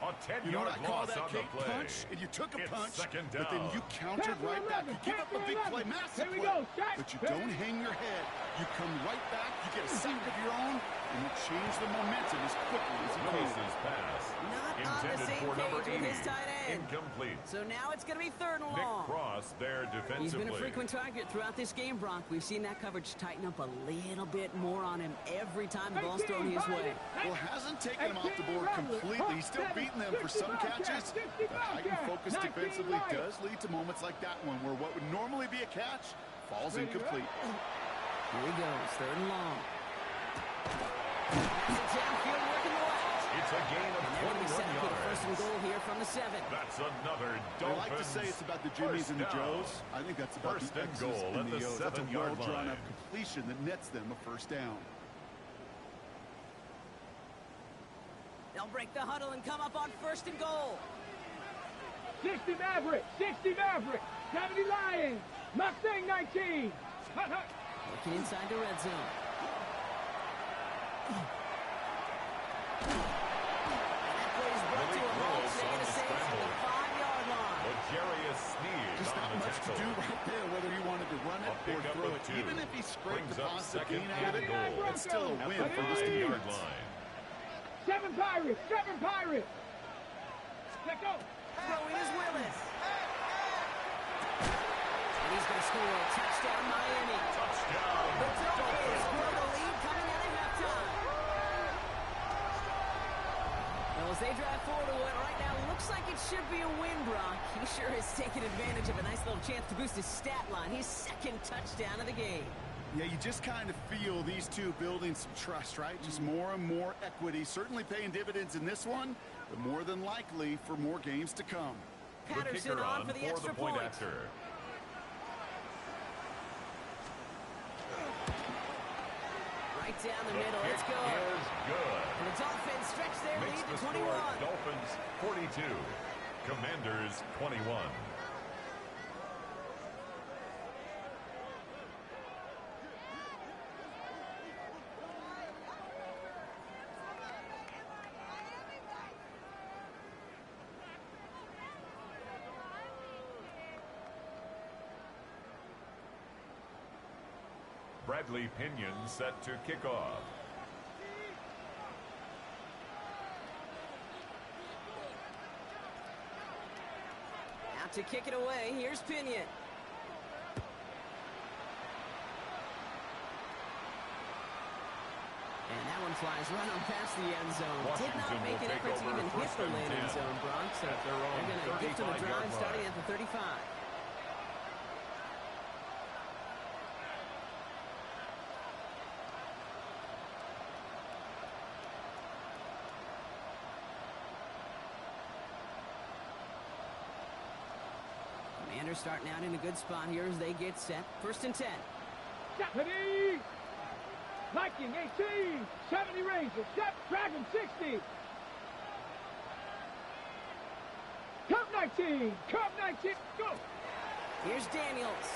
A
You know
10-yard
what I call
loss
that,
on the
Kate?
play.
Punch, and you took a
It's
punch,
second
but then
down.
you countered
Panther
right back.
11,
You give up a big
Panther
play,
11.
massive
Here we
play,
go, shot.
but you don't hang your head. You come right back, you get a sack of your own, and you change the momentum as quickly as you can.
Willis's pass
Not on the
intended
same
for number
page with
80.
his tight end.
Incomplete.
So now it's going to be third and
Nick
long.
Cross there defensively.
He's been a frequent target throughout this game, Brock. We've seen that coverage tighten up a little bit more on him every time the ball's thrown his way.
Well, hasn't taken him off the board completely. He's still beating them for some catches. The heightened focus defensively does lead to moments like that one where what would normally be a catch falls incomplete.
Here he goes, third and long. There's a downfield working the left.
It's a gain of
And they're going to be
21
set up for the first and
yards.
goal here from the 7.
That's another
I
Dolphins.
like to say it's about the Jimmies and the
first down.
Joes. I think that's about
First
the
and
X's
goal
and
at
the
the
O's. That's a
7-yard
well-drawn-up
line.
completion that nets them a first down.
They'll break the huddle and come up on first and goal.
60 Maverick, 60 Maverick. 70 Lions. Mustang 19. Hut, hut.
Looking inside the red zone. That play is brought to a
Malik
halt.
Willis
They
on
get a
the
save at
scramble.
the 5-yard line.
L'Jarius Sneed
Just
on
not
the
much to
tackle.
do right there, whether he wanted to run it
A
or
pickup
throw
of
it.
2.
Even if he scraped
Brings
the
up
positive
second
gain out of
and
it,
goal.
it's still a
At
win
the
for this
5-yard
defense.
line.
7 Pirates, 7 Pirates. Let go.
Throwing is Willis. And he's going to score a touchdown, Miami.
Touchdown.
The Dolphins grow the lead coming out of halftime. Well, as they drive forward to what right now looks like it should be a win, Brock. He sure has taken advantage of a nice little chance to boost his stat line. His second touchdown of the game.
Yeah, you just kind of feel these two building some trust, right? Just more and more equity. Certainly paying dividends in this one, but more than likely for more games to come.
The
Patterson
kicker
on for the extra
point
point.
after.
Right down the
The
middle.
kick
It's good.
is good.
And the Dolphins stretch their
Makes
lead
the
to 21.
score Dolphins 42. Commanders 21. Bradley Pinion set to kick off.
Out to kick it away. Here's Pinion. And that one flies right on past the end zone. Did not
Washington
make
will
an
take
effort to
over
even hit
first
the
and
landing
10
zone, Brock. So
at their own
they're going to gift them a
35-yard
drive starting
line.
at the 35. Commanders starting out in a good spot here as they get set. First and 10.
Deputy. Viking 18. 70 Rangers. Dragon 60. Cup 19. Cup 19. Go.
Here's Daniels.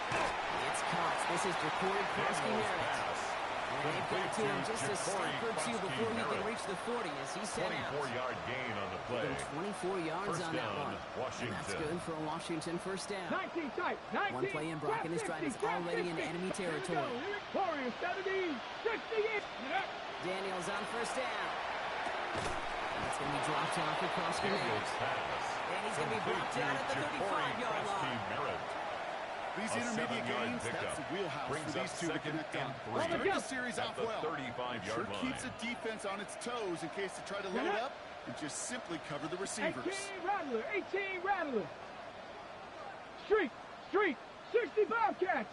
It's caught. This is recorded Karski
Daniels'
Merritt.
pass
And they've got to him just a step or two before he can reach the 40 as he's set out.
24-yard gain on the play.
24 yards
First
on that
down,
one.
Washington.
And that's good for a Washington first down.
19 tight. 19.
One play in, Brock, and his drive is already in enemy territory.
Warriors 70, 60.
Daniels on first down. That's going to be dropped off across the
Daniels pass.
And he's going to be brought down at the 35-yard line.
These intermediate games, that's the wheelhouse for these two to connect on. Starting the series off well. Sure keeps the defense on its toes in case they try to load up and just simply cover the receivers.
18 Rattler. Streak. 65 cat.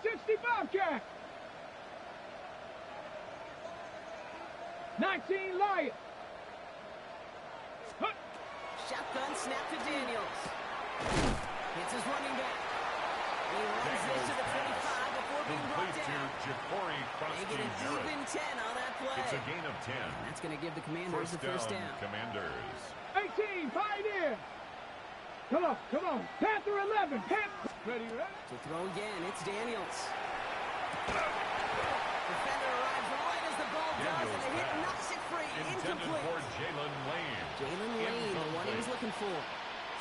19 Lion.
Shotgun snap to Daniels. Hits his running back. He runs this to the 25 before being brought down. They get an even 10 on that play.
It's a gain of 10.
And that's going to give the Commanders the first down.
Commanders.
18 Pioneer. Come on. Panther 11. Ready?
To throw again, it's Daniels. Defender arrives right as the ball does, and the hit knocks it free.
Intended for Jalen Lane.
Jalen Lane, the one he was looking for.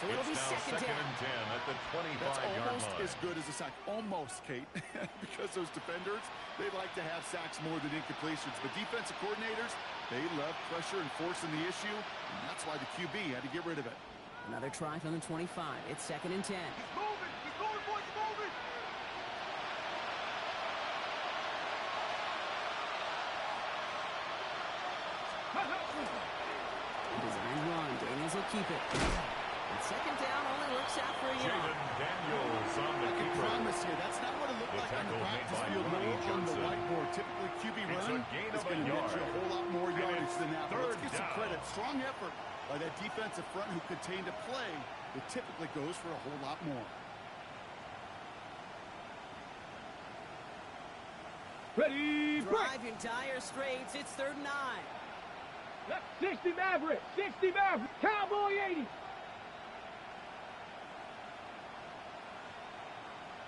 So it'll be second down.
And 10 at the 25-yard line.
That's almost as good as a sack. Almost, Kate. Because those defenders, they like to have sacks more than incompletions. But defensive coordinators, they love pressure and forcing the issue. And that's why the QB had to get rid of it.
Another try from the 25. It's second and 10.
He's moving, boys, he's moving.
Design run. Daniels will keep it. And second down only works out for a yard.
Jaden Daniels on the
I can
keeper.
promise you, that's not what it looked like on the practice field or on the whiteboard. Typically, QB run is going to get you a whole lot more yardage than that. But let's give some credit. Strong effort by that defensive front who contained a play that typically goes for a whole lot more.
Ready,
Drive your entire straights. It's third and 9.
60 Maverick. Cowboy 80.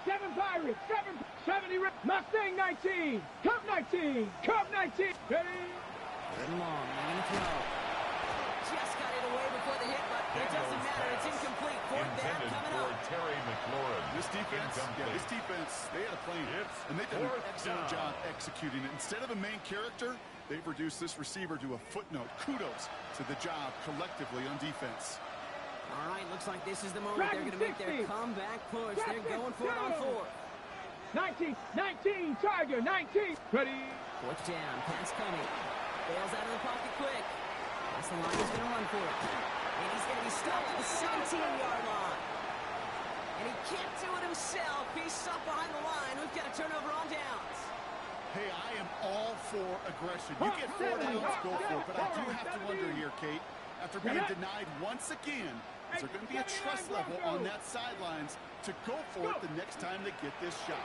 7 Pirates. 70 Mustang 19. Cub 19. Ready?
Third and long. Long throw. Just got it away before the hit, but it doesn't matter. It's incomplete. Fourth down coming up.
Terry McLaurin.
This defense, they had a plan. And they've done an excellent job executing it. Instead of a main character, they've reduced this receiver to a footnote. Kudos to the job collectively on defense.
All right, looks like this is the moment they're going to make their comeback push. They're going for it on fourth.
19, Tiger, 19. Ready?
Fourth down, pass coming. Bails out of the pocket quick. That's the line he's going to run for it. And he's going to be stopped at the 17-yard line. And he can't do it himself. He's stopped behind the line. We've got a turnover on downs.
Hey, I am all for aggression. You get 4 downs, go for it. But I do have to wonder here, Kate, after being denied once again, is there going to be a trust level on that sidelines to go for it the next time they get this shot?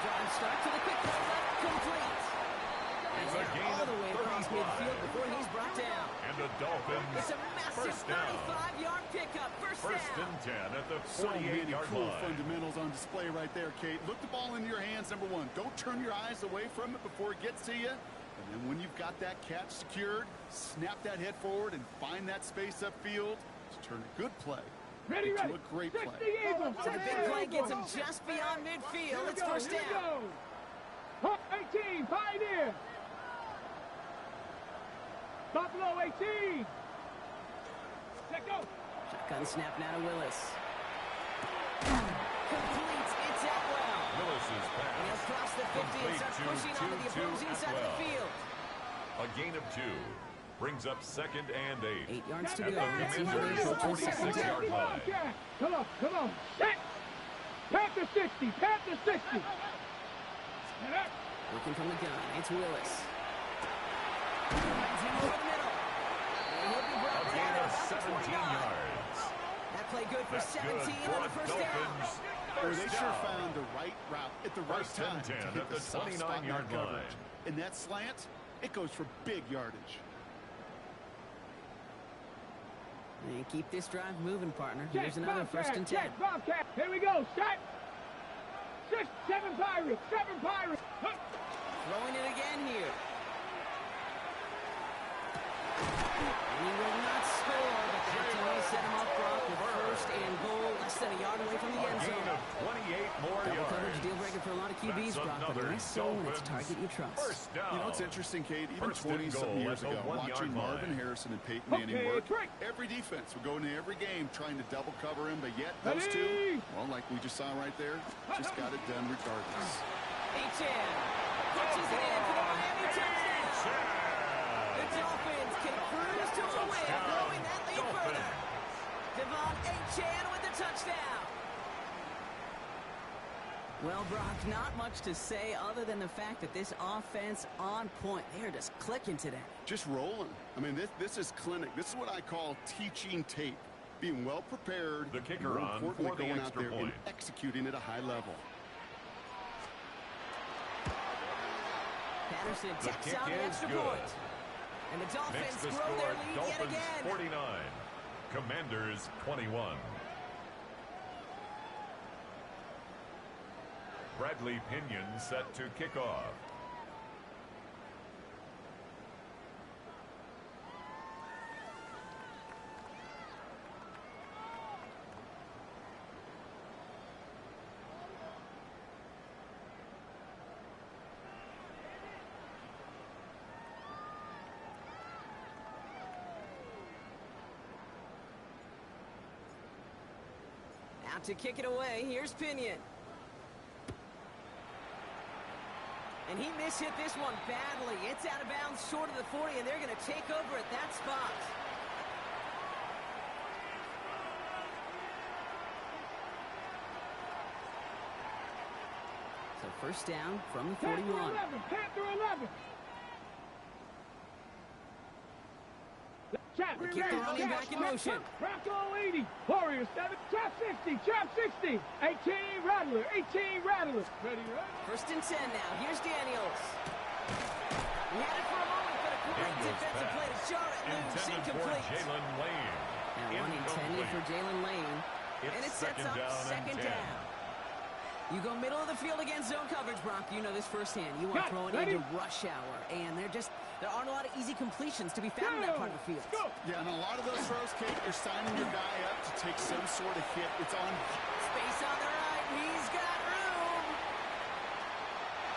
Drive start to the quick play left, complete. And they're all the way across midfield before he's brought down.
And the Dolphins.
It's a massive 35-yard pickup. First
and 10 at the 48-yard
so many cool
line.
fundamentals on display right there, Kate. Look the ball into your hands, number one. Don't turn your eyes away from it before it gets to you. And then when you've got that catch secured, snap that head forward and find that space upfield to turn a good play into a great play.
So the big play gets him just beyond midfield. It's first down.
18, Pioneer. Buffalo 18. Let go.
Shotgun snap now to Willis. Completes. It's Atwell.
Willis's pass.
And he'll cross the 50 and start pushing onto the opposing side of the field.
A gain of 2. Brings up second and 8.
8 yards to
At
go.
the Commanders' 46-yard line.
Come on. Set. Panther 60.
Looking from the gun. It's Willis. Runs in over the middle. And he'll be brought
A gain
down
of
at about the
17
20
yards.
That play good for
That's
17
good
on
for
the first
Dolphins.
down.
Or they sure
down.
found the right route at the right
First and
time
10
to hit
at
the
the
soft spot in
29-yard
that coverage.
line.
And that slant, it goes for big yardage.
And keep this drive moving, partner. Here's another first and 10.
Bobcat. Here we go. Set. 7 Pirates.
Throwing it again here. And he will not score, but that will set him up Brock with first and goal, less than a yard away from the end zone.
A gain of 28 more
Double
yards.
coverage deal breaker for a lot of QBs, Brock, but less so when it's target you trust.
First down.
You know, it's interesting, Kate, even
First and
20-something
goal
years
at the
ago,
1 yard
watching
line.
Marvin Harrison and Peyton Manning
Okay,
work,
break.
every defense would go into every game trying to double cover him, but yet those two, well, like we just saw right there, just got it done regardless.
H.N. punches it in for the Miami touchdown. The Dolphins can cruise to a win, blowing that lead further. Devon H.N. with the touchdown. Well, Brock, not much to say other than the fact that this offense on point. They are just clicking today.
Just rolling. I mean, this is clinic. This is what I call teaching tape. Being well prepared,
The kicker
more
on
importantly,
for the
going out
extra
there
point.
and executing at a high level.
Patterson
The
takes
kick
out an
is
extra
good.
point. And the
Makes
Dolphins
the
grow
score
their lead yet
Dolphins
again.
49. Commanders 21. Bradley Pinion set to kick off.
Out to kick it away. Here's Pinion. And he mishit this one badly. It's out of bounds short of the 40, and they're going to take over at that spot. So first down from the 41.
Panther 11. Chat,
They keep the running back in motion.
Bronco 80. Warriors 7. Trap 60. Trap 60. 18 Rattler. 18 Rattler. Ready, right?
First and 10 now. Here's Daniels. He had it for a moment, but a great
Daniels
defensive play to jar it loose.
Intended for
Incomplete.
Jalen Lane.
And one intended for Jalen Lane. And it sets up second down. You go middle of the field against zone coverage, Brock. You know this firsthand. You want throwing into rush hour. And there aren't a lot of easy completions to be found in that part of the field.
Go.
Yeah, and a lot of those throws, Kate, you're signing your guy up to take some sort of hit. It's on.
Space on the right. He's got room.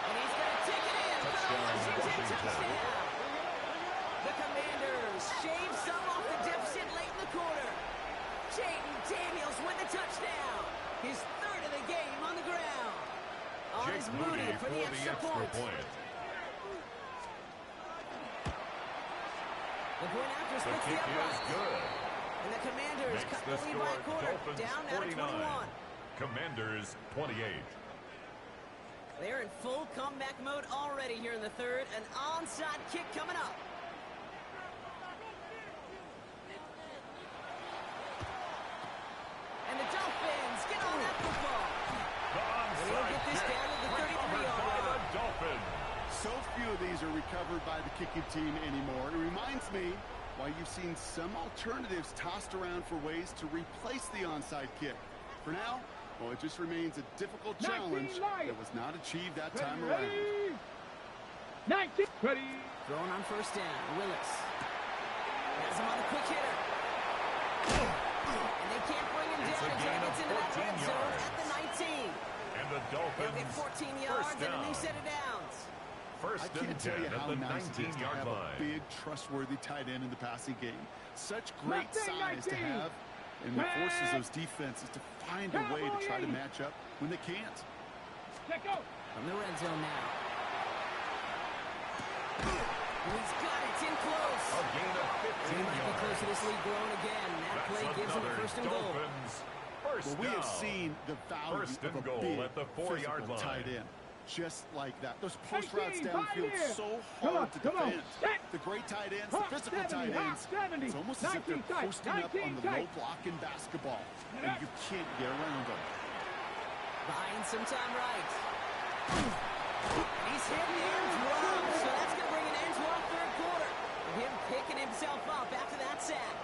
And he's going to take it in for the Washington touchdown. The Commanders shave some off the deficit late in the quarter. Jaden Daniels with the touchdown. His third of the game on the ground. On
Jake
his Moody for the extra point. The point after
The
splits the
kick is
upright.
good.
And the Commanders
Makes
cut
the
the lead by a
score
quarter.
Dolphins
Down now to
49.
21.
Commanders 28.
They're in full comeback mode already here in the third. An onside kick coming up. And the Dolphins get on that football.
The onside
They'll get this
kick
down to the 33-yard
recovered by
line.
the Dolphins.
So few of these are recovered by the kicking team anymore. It reminds me why you've seen some alternatives tossed around for ways to replace the onside kick. For now, well, it just remains a difficult challenge that was not achieved that time around.
19. Ready.
Throwing on first down. Willis. Has him on the quick hitter. And they can't bring him
It's
down
a
until he
gain
gets
of
into that
14
red zone
yards.
at the 19.
And the
He'll
Dolphins
get 14
first
yards and a
down.
new set of downs.
First
I
and
can't tell
10
you
at
how
the
nice it is to
19-yard
have
line.
a big, trustworthy tight end in the passing game. Such great
Nothing,
size to
19.
have, and it forces those defenses to find a way to try to match up when they can't.
Check out.
From the red zone now. He's got it. It's in close.
A gain of 15
He might be
yards.
close to this lead growing again. That
That's
play gives him a
another
first and goal.
Dolphins first
Well, we have
down.
seen the value
First
of
and
a
goal
big,
at the 4-yard
physical
line.
tight end. Just like that. Those post
18,
routes downfield
right here.
so
Come
hard
on,
to
come on.
defend.
Set.
The great tight ends, the
Hot
physical
70,
tight
hot
ends.
70.
It's almost as if they're
19 tight,
posting up on
19
the low
tight.
block in basketball. And you can't get around them.
Buying some time right. He's hit the end wrong, so that's going to bring an end to our third quarter. Him picking himself up after that sack.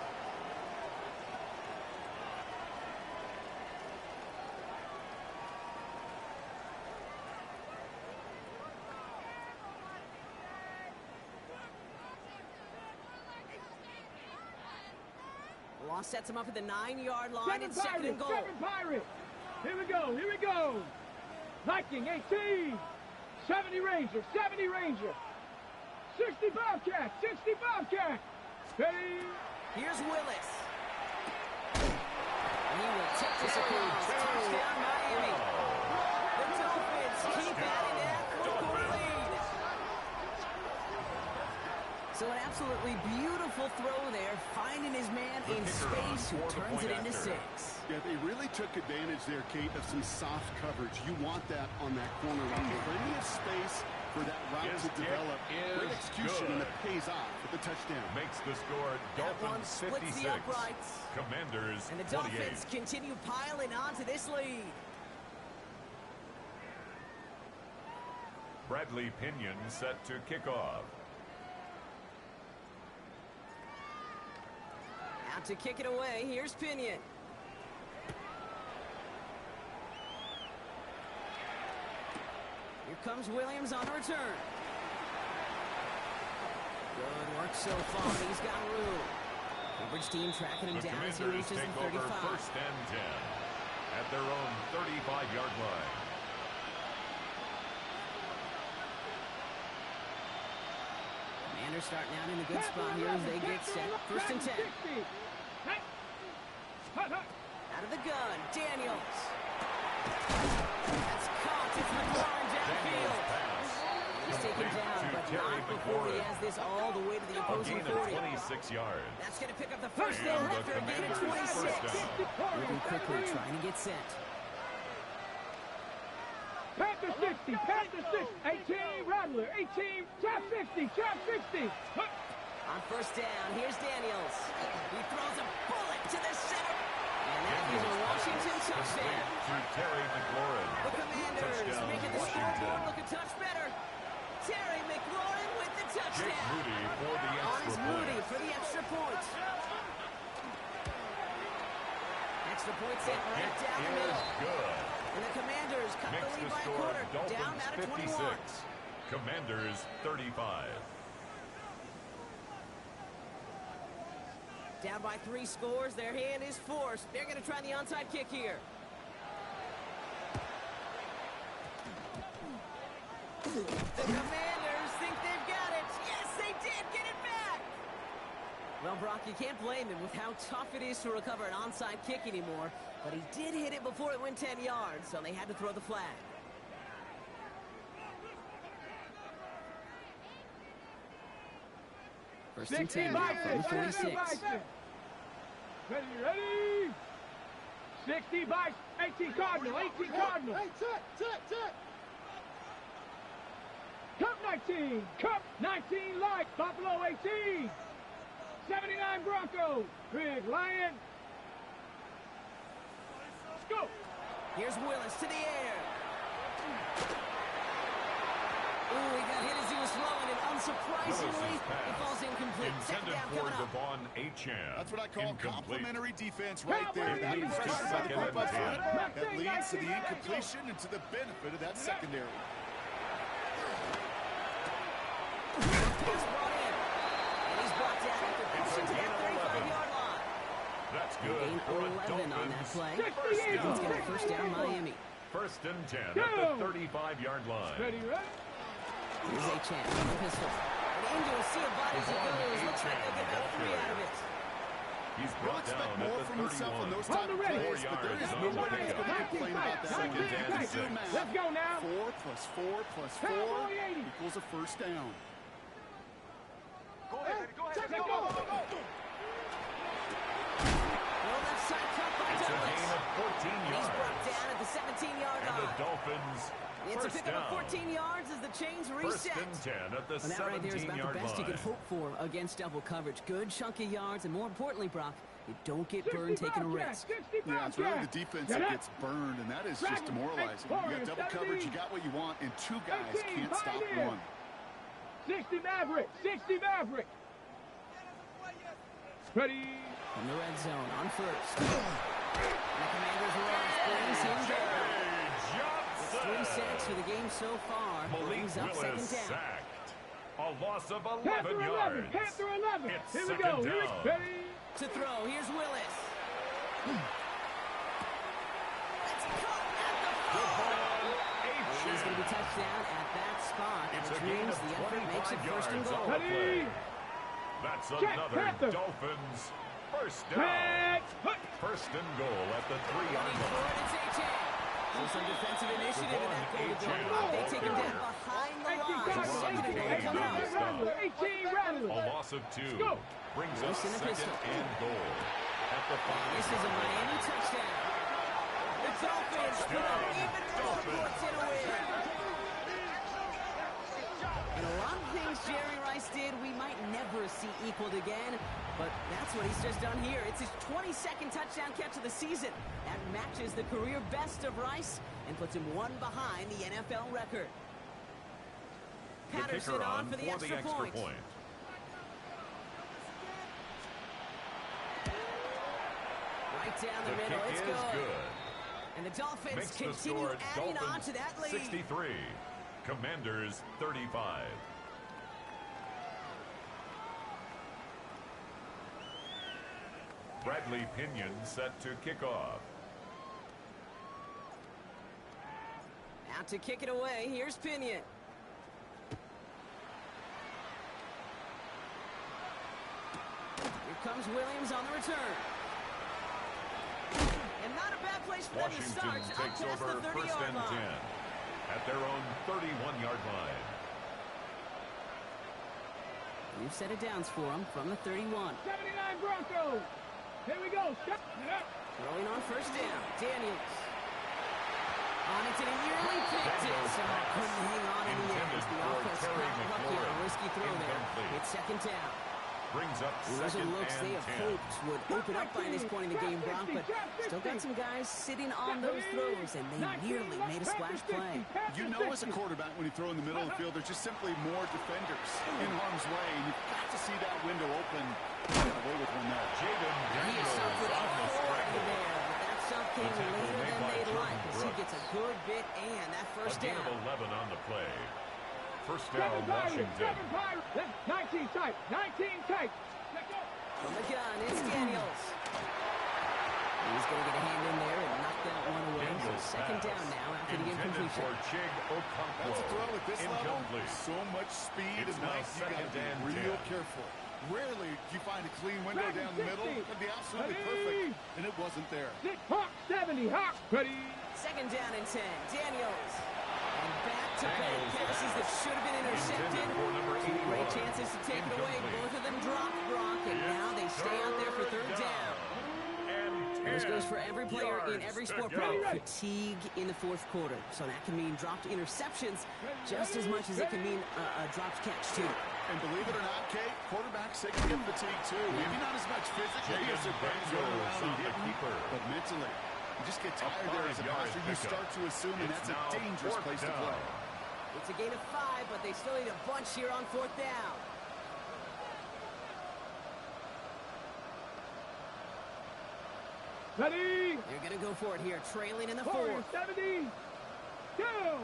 Moss sets him up at the 9-yard line. It's second and goal.
7 Pirates. Here we go. Here we go. Viking 18. 70 Ranger. 70 Ranger. 60 Bobcat. 60 Bobcat. Ready.
Here's Willis. He will take this across. Touchdown, Miami. The Dolphins keep adding that four-quarter lead. So an absolutely beautiful throw there, finding his man in space who turns it into 6.
Yeah, they really took advantage there, Kate, of some soft coverage. You want that on that corner route. Plenty of space for that route to develop. Great execution, and it pays off with the touchdown.
Makes the score Dolphins 56.
The uprights.
Commanders
and the
28.
Dolphins continue piling on to this lead.
Bradley Pinion set to kick off.
Out to kick it away. Here's Pinion. Here comes Williams on the return. Good work so far. He's got room. Coverage team tracking him down as he reaches the 35.
Over first and 10 at their own 35-yard line.
Commanders starting out in a good spot here as they get set. First and 10. Out of the gun, Daniels. That's caught. It's McLaurin downfield. He's taken down, but not before he has this all the way to the opposing 40.
26 yards.
That's going to pick up the first down after a gain of 26. Moving quickly, trying to get set.
Panther 60, Panther 60, 18 Rattler, 18, trap 60, trap 60.
On first down, here's Daniels. He throws a bullet to the center. And that is a Washington touchdown.
To Terry McLaurin.
The Commanders
Touchdown,
making the scoreboard
Washington.
look a touch better. Terry McLaurin with the touchdown.
Jake Moody for the
On
extra
is
point.
Moody for the extra point. Extra point set right down the middle.
Good.
And the Commanders cut
Makes
the lead
the
by a
score
quarter. Down
Dolphins
out of
56.
21.
Commanders 35.
Down by 3 scores. Their hand is forced. They're going to try the onside kick here. The Commanders think they've got it. Yes, they did get it back. Well, Brock, you can't blame him with how tough it is to recover an onside kick anymore. But he did hit it before it went 10 yards, so they had to throw the flag. First and 10 from the 46.
Ready, ready. 60 by 18 Cardinal, 18 Cardinal. Hey, check. Cup 19, Cup 19 Light, Buffalo 18. 79 Broncos, Big Lion. Let's go.
Here's Willis to the air. Ooh, he got hit as he was throwing, and unsurprisingly, it falls incomplete. Second down coming up.
Devon Acham.
That's what I call
Incomplete.
complimentary defense right there. That
leads to
pressure by the
second
group
and
up
10.
front, that leads to the incompletion and to the benefit of that secondary.
Pass brought in. And he's brought down after pushing to that 35-yard line.
That's good
Gain
for a
11 on that
Dolphins.
play.
First
He's
down.
going to first down Miami.
First and 10 at the 35-yard line.
Ready, ready.
Here's a chance with the pistol. And into a sea of bodies it goes. Looks like they'll get about 3 out of it.
He's
We'll
brought
expect
down
more
at
from
the
himself on
31.
those type of plays, but there is no way he's going to complain about that.
Second and
Let's do
6.
math.
Let's go now.
4 plus 4 plus 4 equals a first down.
Go ahead.
Well, left side cut by
It's a
Douglas.
gain of 14
He's
yards.
brought down at the 17-yard
And the
line.
Dolphins
It's a
first
pickup of
down.
14 yards as the chains
First
reset.
and 10 at the
And that right there is about the
17-yard
best you
line.
can hope for against double coverage. Good chunky yards, and more importantly, Brock, you don't get burned taking a risk.
Yeah, it's really the defense that gets burned, and that is just demoralizing. You got double coverage, you got what you want, and 2 guys can't stop one.
60 Maverick, 60 Maverick. Ready.
From the red zone on first. And the Commanders rush brings him down. It's 3 sacks for the game so far.
Malik
Brings up
Willis
second down.
sacked. A loss of 11
Panther 11,
yards.
Panther 11.
It's
Here we
second
go.
down.
Ready.
To throw, here's Willis. That's caught at the 4. And he's going to be touched down at that spot, which means the effort makes it first and goal.
That's another Dolphins first down. First and goal at the 3-yard line.
So some defensive initiative in that goal to go. They take him down behind the line.
A loss of 2 brings us second and goal at the 5.
This is a Miami touchdown. The Dolphins put up even more points in a win. And a lot of things Jerry Rice did we might never see equaled again, but that's what he's just done here. It's his 22nd touchdown catch of the season. That matches the career best of Rice and puts him one behind the NFL record. Patterson on for the extra point. Right down the middle, it's good. And the Dolphins continue adding on to that lead.
63, Commanders 35. Bradley Pinion set to kick off.
Out to kick it away, here's Pinion. Here comes Williams on the return. And not a bad place for them to start.
Washington takes over first and 10 at their own 31-yard line.
New set of downs for them from the 31.
79 Broncos. Here we go.
Throwing on first down. Daniels. On it to the yearly picked it. So couldn't hang on in the end. The offense cracked up here. A risky throw there. It's second down.
Brings up
those
second
looks they have hoped would open up by this point in the game, Brock, but still got some guys sitting on those throws, and they nearly made a splash play.
You know as a quarterback when you throw in the middle of the field, there's just simply more defenders in harm's way, and you've got to see that window open. Get away with one there.
Jaden
He is something authority there, but that stuff came later than they'd like, as he gets a good bit and that first down.
A gain of 11 on the play. First down, Washington.
19 tight. 19 tight.
From the gun, it's Daniels. He's going to get a hand in there and knock that one away. So second down now after the incompletion.
That's a throw at this level. So much speed and life. You got to be real careful. Rarely do you find a clean window down the middle. It'd be absolutely perfect, and it wasn't there.
Hawk 70. Hawk. Ready.
Second down and 10. Daniels. And back-to-back passes that should have been intercepted. Great chances to take it away. Both of them dropped, Brock, and now they stay out there for third down. And this goes for every player in every sport, Brock. Fatigue in the fourth quarter. So that can mean dropped interceptions just as much as it can mean a dropped catch, too.
And believe it or not, Kate, quarterbacks say you get fatigue, too. Maybe not as much physically as their brains going around and hitting, but mentally. You just get tired there as a passer. You start to assume, and that's a dangerous place to play.
It's a gain of 5, but they still need a bunch here on fourth down.
Ready.
They're going to go for it here, trailing in the
4.
fourth.
70. Go.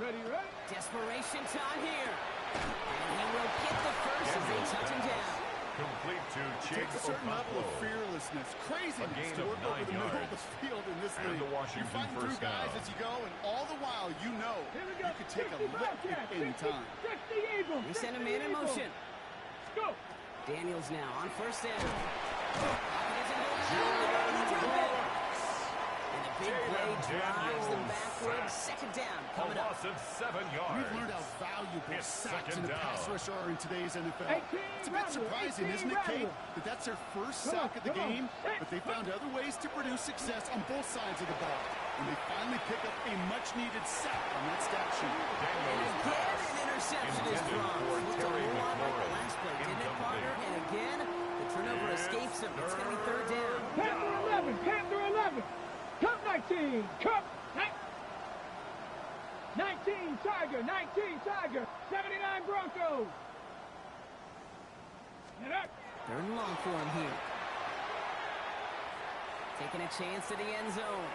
Ready.
Desperation time here. And he will get the first as they touch him down.
Complete to Chig.
Takes a certain level of fearlessness, craziness to work over the middle of the field in this league. You're fighting through guys as you go, and all the while you know you can take a lick at any time.
We send a man in motion.
Go.
Daniels now on first down. And the big play drives them backwards. Second down coming up.
A loss of 7 yards.
We've learned how valuable sacks in the pass rush are in today's NFL. It's a bit surprising, isn't it, Kate, that that's their first sack of the game, but they found other ways to produce success on both sides of the ball. And they finally pick up a much-needed sack on that stat sheet.
And again, an interception is thrown. Looked a lot like the last play, didn't it, Carter? And again, the turnover escapes him. It's going to be third down.
Panther 11. Cup 19. Cup 19 Tiger. 79 Broncos.
Third and long for him here. Taking a chance to the end zone.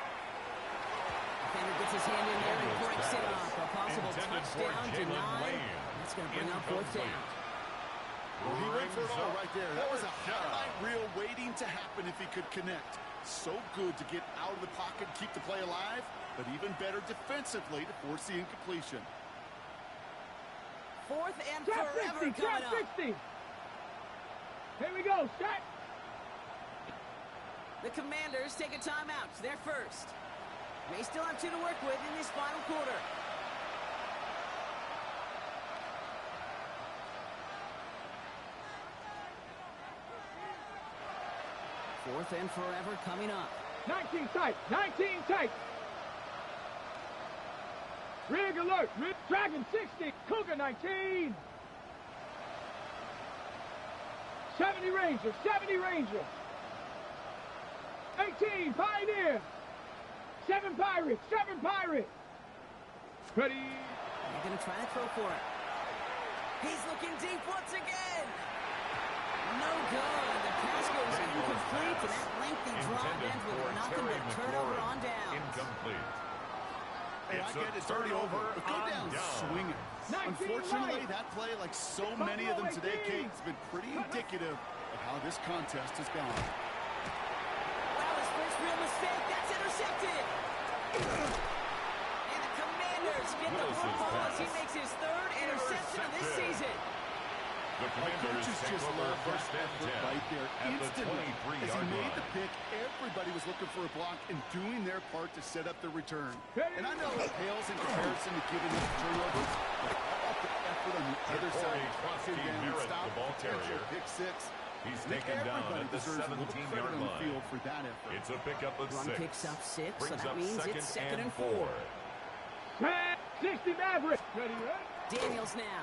Defender gets his hand in there and breaks it off. A possible touchdown denied. That's going to bring up fourth down.
Well, he went for it all right there. That was a
Fourth down.
highlight reel waiting to happen if he could connect. So good to get out of the pocket and keep the play alive, but even better defensively to force the incompletion.
4th and
Trap
forever
60,
coming
trap
up.
60. Here we go, set.
The Commanders take a timeout. They're first. May still have 2 to work with in this final quarter. Fourth and forever coming up.
19 tight, 19 tight. Rig alert, Dragon 60, Cougar 19. 70 Ranger, 70 Ranger. 18, Pioneer. 7 Pirates, 7 Pirates. Ready.
They're going to try to throw for it. He's looking deep once again. No good. The pass goes incomplete, and that lengthy drive ends with nothing but a turnover on down.
Incomplete.
Hey, I get it's already over, but go down swinging. Unfortunately, that play, like so many of them today, Kate, has been pretty indicative of how this contest has gone.
Wow, his first real mistake. That's intercepted. And the Commanders get the football as he makes his 3rd interception of this season.
The Commanders take
just
over
love
first
that
and 10
effort right there.
at the
Instantly, as
23-yard
he made
line.
the pick, everybody was looking for a block and doing their part to set up the return. And I know it pales in comparison to giving up turnovers, but how about the effort on the other side?
Trustee Merritt, the ball carrier.
Pick 6.
He's taken down at the 17-yard
on the
line.
field for that effort.
It's a pickup of
Run
6.
picks up 6, so
Brings
that
up
means it's 2nd and 4.
60 Maverick. Ready, ready.
Daniels now.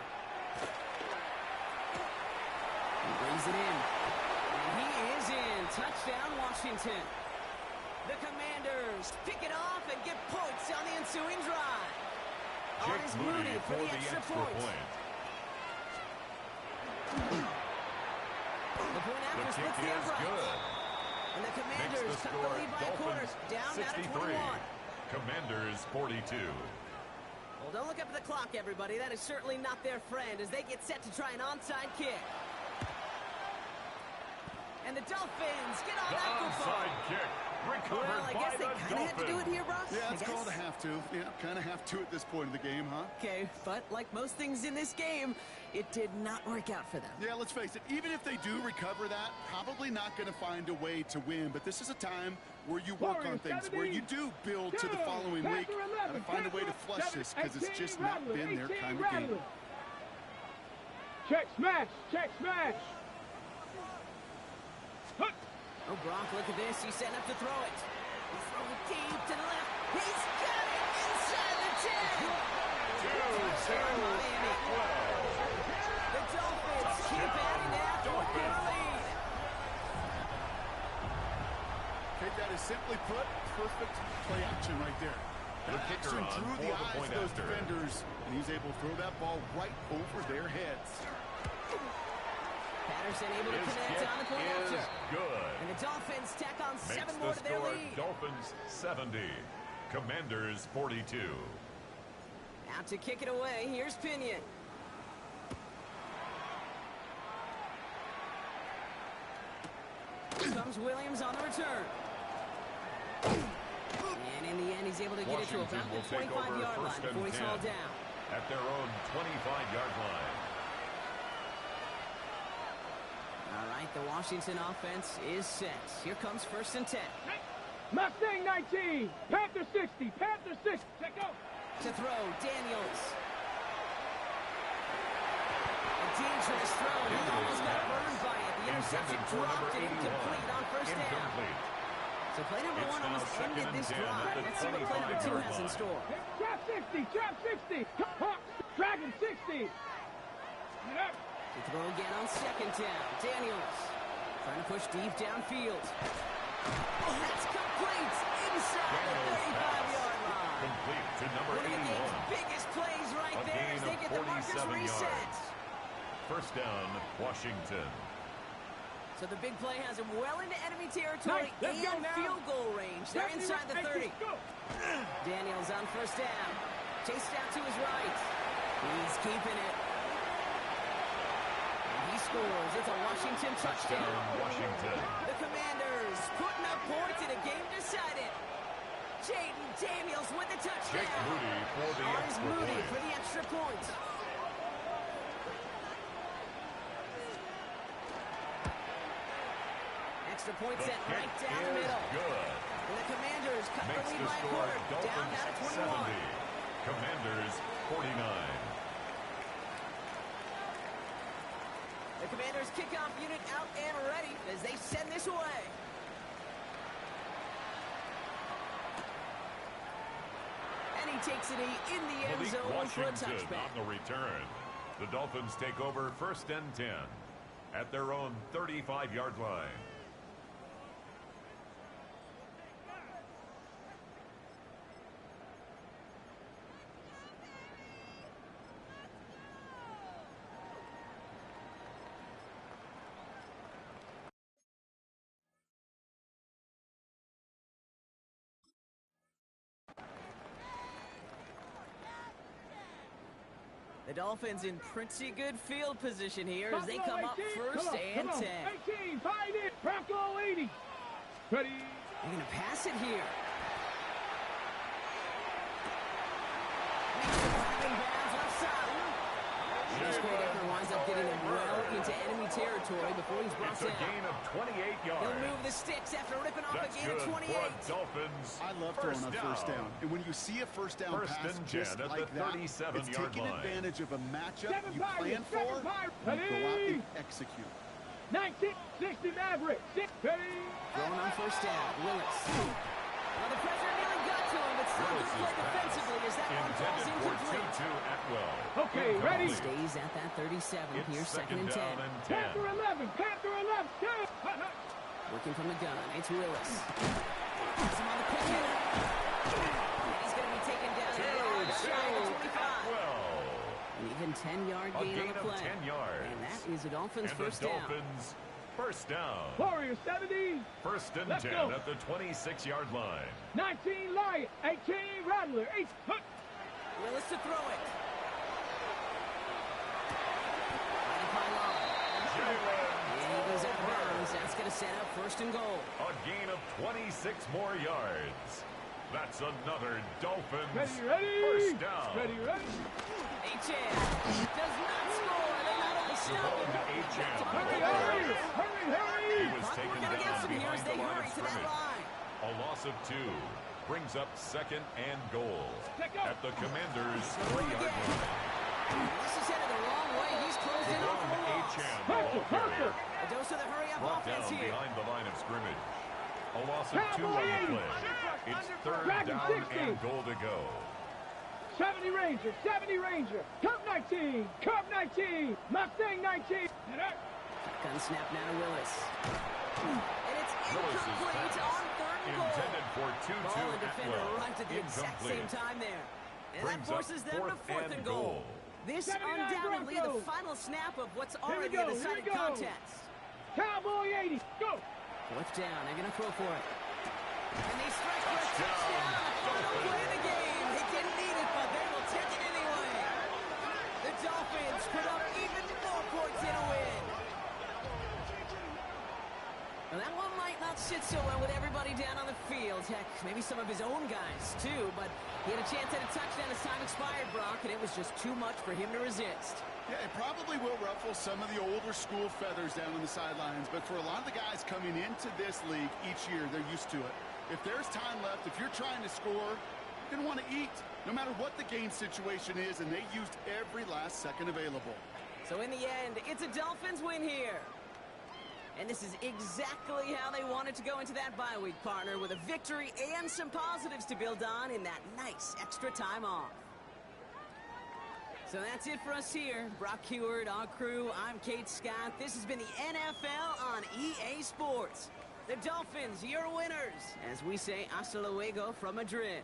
He brings it in. And he is in. Touchdown, Washington. The Commanders pick it off and get points on the ensuing drive. On
Jake
is
Moody
Moody for the extra point. The point
The
after
kick
splits the
is
uprights.
good.
And the
Makes
Commanders
the
cut the
score
lead by a quarter.
Dolphins
Down now to
63.
21.
Commanders 42.
Well, don't look up at the clock, everybody. That is certainly not their friend as they get set to try an onside kick. And the Dolphins get on
The
that football.
onside kick recovered
Well, I
by
guess
the
they kind of have to do it here, Ross.
Yeah,
I
it's
guess.
called a have to. Yeah, kind of have to at this point in the game, huh?
Okay, but like most things in this game, it did not work out for them.
Yeah, let's face it, even if they do recover that, probably not going to find a way to win. But this is a time where you work on things, where you do build to the following week. Got to find a way to flush this because it's just not been their kind of game.
Check smash, check smash.
Oh, Gronk, look at this. He's setting up to throw it. He's throwing deep to the left. He's got it inside the 10. Touchdown, Miami. The Dolphins keep adding that four-quarter lead.
Okay, that is simply put, perfect play action right there.
The
That
kicker
action
on
drew
for
the
the
eyes
point
of those
after.
defenders, and he's able to throw that ball right over their heads.
Patterson able to
His
connect
kick
on the point
is
after.
good.
And the Dolphins tack on
Makes
7
the
more to their
score
lead.
Dolphins 70. Commanders 42.
Out to kick it away. Here's Pinion. Here comes Williams on the return. And in the end, he's able to get it to
Washington
about
will
the
take over
25-yard line
first and
before he's
10
hauled down.
at their own 25-yard line.
All right, the Washington offense is set. Here comes first and 10.
Mustang 19, Panther 60, Panther 60. Check go.
To throw, Daniels. A dangerous throw. He almost got burned by it. The interception
Intended for
dropped
number
and
81.
incomplete on first down.
Incomplete.
So play number
It's
1
now
almost
second
ended
and
this
10
drive.
at the
Let's see what play number 2
25-yard
has in
line.
store.
Trap 60, trap 60. Dragon 60.
To throw again on second down. Daniels trying to push deep downfield. Oh, that's complete inside the 35-yard line.
Complete to number
One of the game's
81.
biggest plays right
A
there
gain
as they
of
get the markers
47
reset.
yards. First down, Washington.
So the big play has him well into enemy territory
Nice. Let's go
and
now.
field goal range. They're inside the 30. Daniels on first down. Chased out to his right. He's keeping it. And he scores. It's a Washington touchdown.
Washington.
The Commanders putting up points in a game decided. Jaden Daniels with the touchdown.
Jake Moody for the extra
Moody
point.
for the extra point. Extra point set right down the middle.
Good.
And the Commanders cut
Makes
the lead
the
by a
score
quarter. Down
Dolphins
now to
70.
21.
Commanders 49.
The Commanders kickoff unit out and ready as they send this away. And he takes it in the end
Malik
zone for a
Washington
touchback.
on the return. The Dolphins take over 1st and 10 at their own 35-yard line.
The Dolphins in pretty good field position here as they come up 1st and 10.
18, find it. Bronco 80. Ready.
They're going to pass it here. Makes it driving bounds left side. This great effort winds up getting him well into enemy territory before he's brought
It's a
down.
gain of 28 yards.
He'll move the sticks after ripping off
That's
a gain of
good
28.
for a Dolphins.
I love throwing on first down. And when you see a first down
First
pass
and 10
just
at
like
the
that,
37-yard
it's taking
line.
advantage of a matchup
Seven
you
Pirates,
plan
seven
for,
Pirates.
and you go out
Ready.
and execute.
1960 Maverick. 6 ready.
Throwing on first down. Willis. Well, the pressure nearly got to him, but still good play defensively as that one falls
Intended for
incomplete.
Tutu Atwell.
Okay, ready.
Stays at that 37.
It's
Here's second and 10.
down and 10.
Panther 11. Panther 11.
Working from the gun. It's Willis. Has him on the pick hitter. He's going to be taken down at the yard shy of the 25.
Atwell.
An even 10-yard
A
gain on
gain
the
of
play.
10 yards.
And that is the Dolphins'
And the
first down.
Dolphins first down.
Warriors 70.
First and
Let's
10
go.
at the 26-yard line.
19 Lion. 18 Rattler. 8.
Willis to throw it. Mighty pylon. And he goes out of bounds. That's going to set up first and goal.
A gain of 26 more yards. That's another Dolphins
Ready.
first down.
Ready.
H.A. does not score. They not only stop
Going
him,
to H.M.
Hurry.
He was
clock
taken
working against
down
him here
behind
as
the
they
line
hurry
of
to that
scrimmage.
line.
A loss of 2 brings up 2nd and goal
Check out.
at the Commanders' 3-yard line.
This is headed the wrong way. He's closed in on
Going
for a loss.
H.M. the ball carrier.
A dose of the hurry-up
Brought
offense
down
here.
behind the line of scrimmage. A loss of 2 on the play. It's 3rd
Dragon
down
60.
and goal to go.
70 Ranger. 70 Ranger. Cub 19. Cub 19. Mustang 19.
Gun snap now to Willis. And it's
Willis is
incomplete
pass.
on 3rd and goal.
Intended for Tutu
Ball and defender
Atwell.
arrived at the exact same
Incomplete.
time there. And
Brings
that forces
up
them to
4th
4th and
and
goal.
goal.
This
79
undoubtedly the
Broncos.
final snap of what's
Here we
already
go,
a
here we
decided
go.
contest.
Cowboy 80. Go.
4th down. They're going to throw for it. And they stretch for a
Touchdown.
touchdown on the final play of the game. They didn't need it, but they will take it anyway. The Dolphins put up even more points in a win. Now that one might not sit so well with everybody down on the field. Heck, maybe some of his own guys, too. But he had a chance at a touchdown as time expired, Brock, and it was just too much for him to resist.
Yeah, it probably will ruffle some of the older school feathers down on the sidelines, but for a lot of the guys coming into this league each year, they're used to it. If there's time left, if you're trying to score, you're going to want to eat, no matter what the game situation is, and they used every last second available.
So in the end, it's a Dolphins win here. And this is exactly how they wanted to go into that bye week, partner, with a victory and some positives to build on in that nice extra time off. So that's it for us here. Brock Heward, our crew, I'm Kate Scott. This has been the NFL on EA Sports. The Dolphins, your winners, as we say hasta luego from Madrid.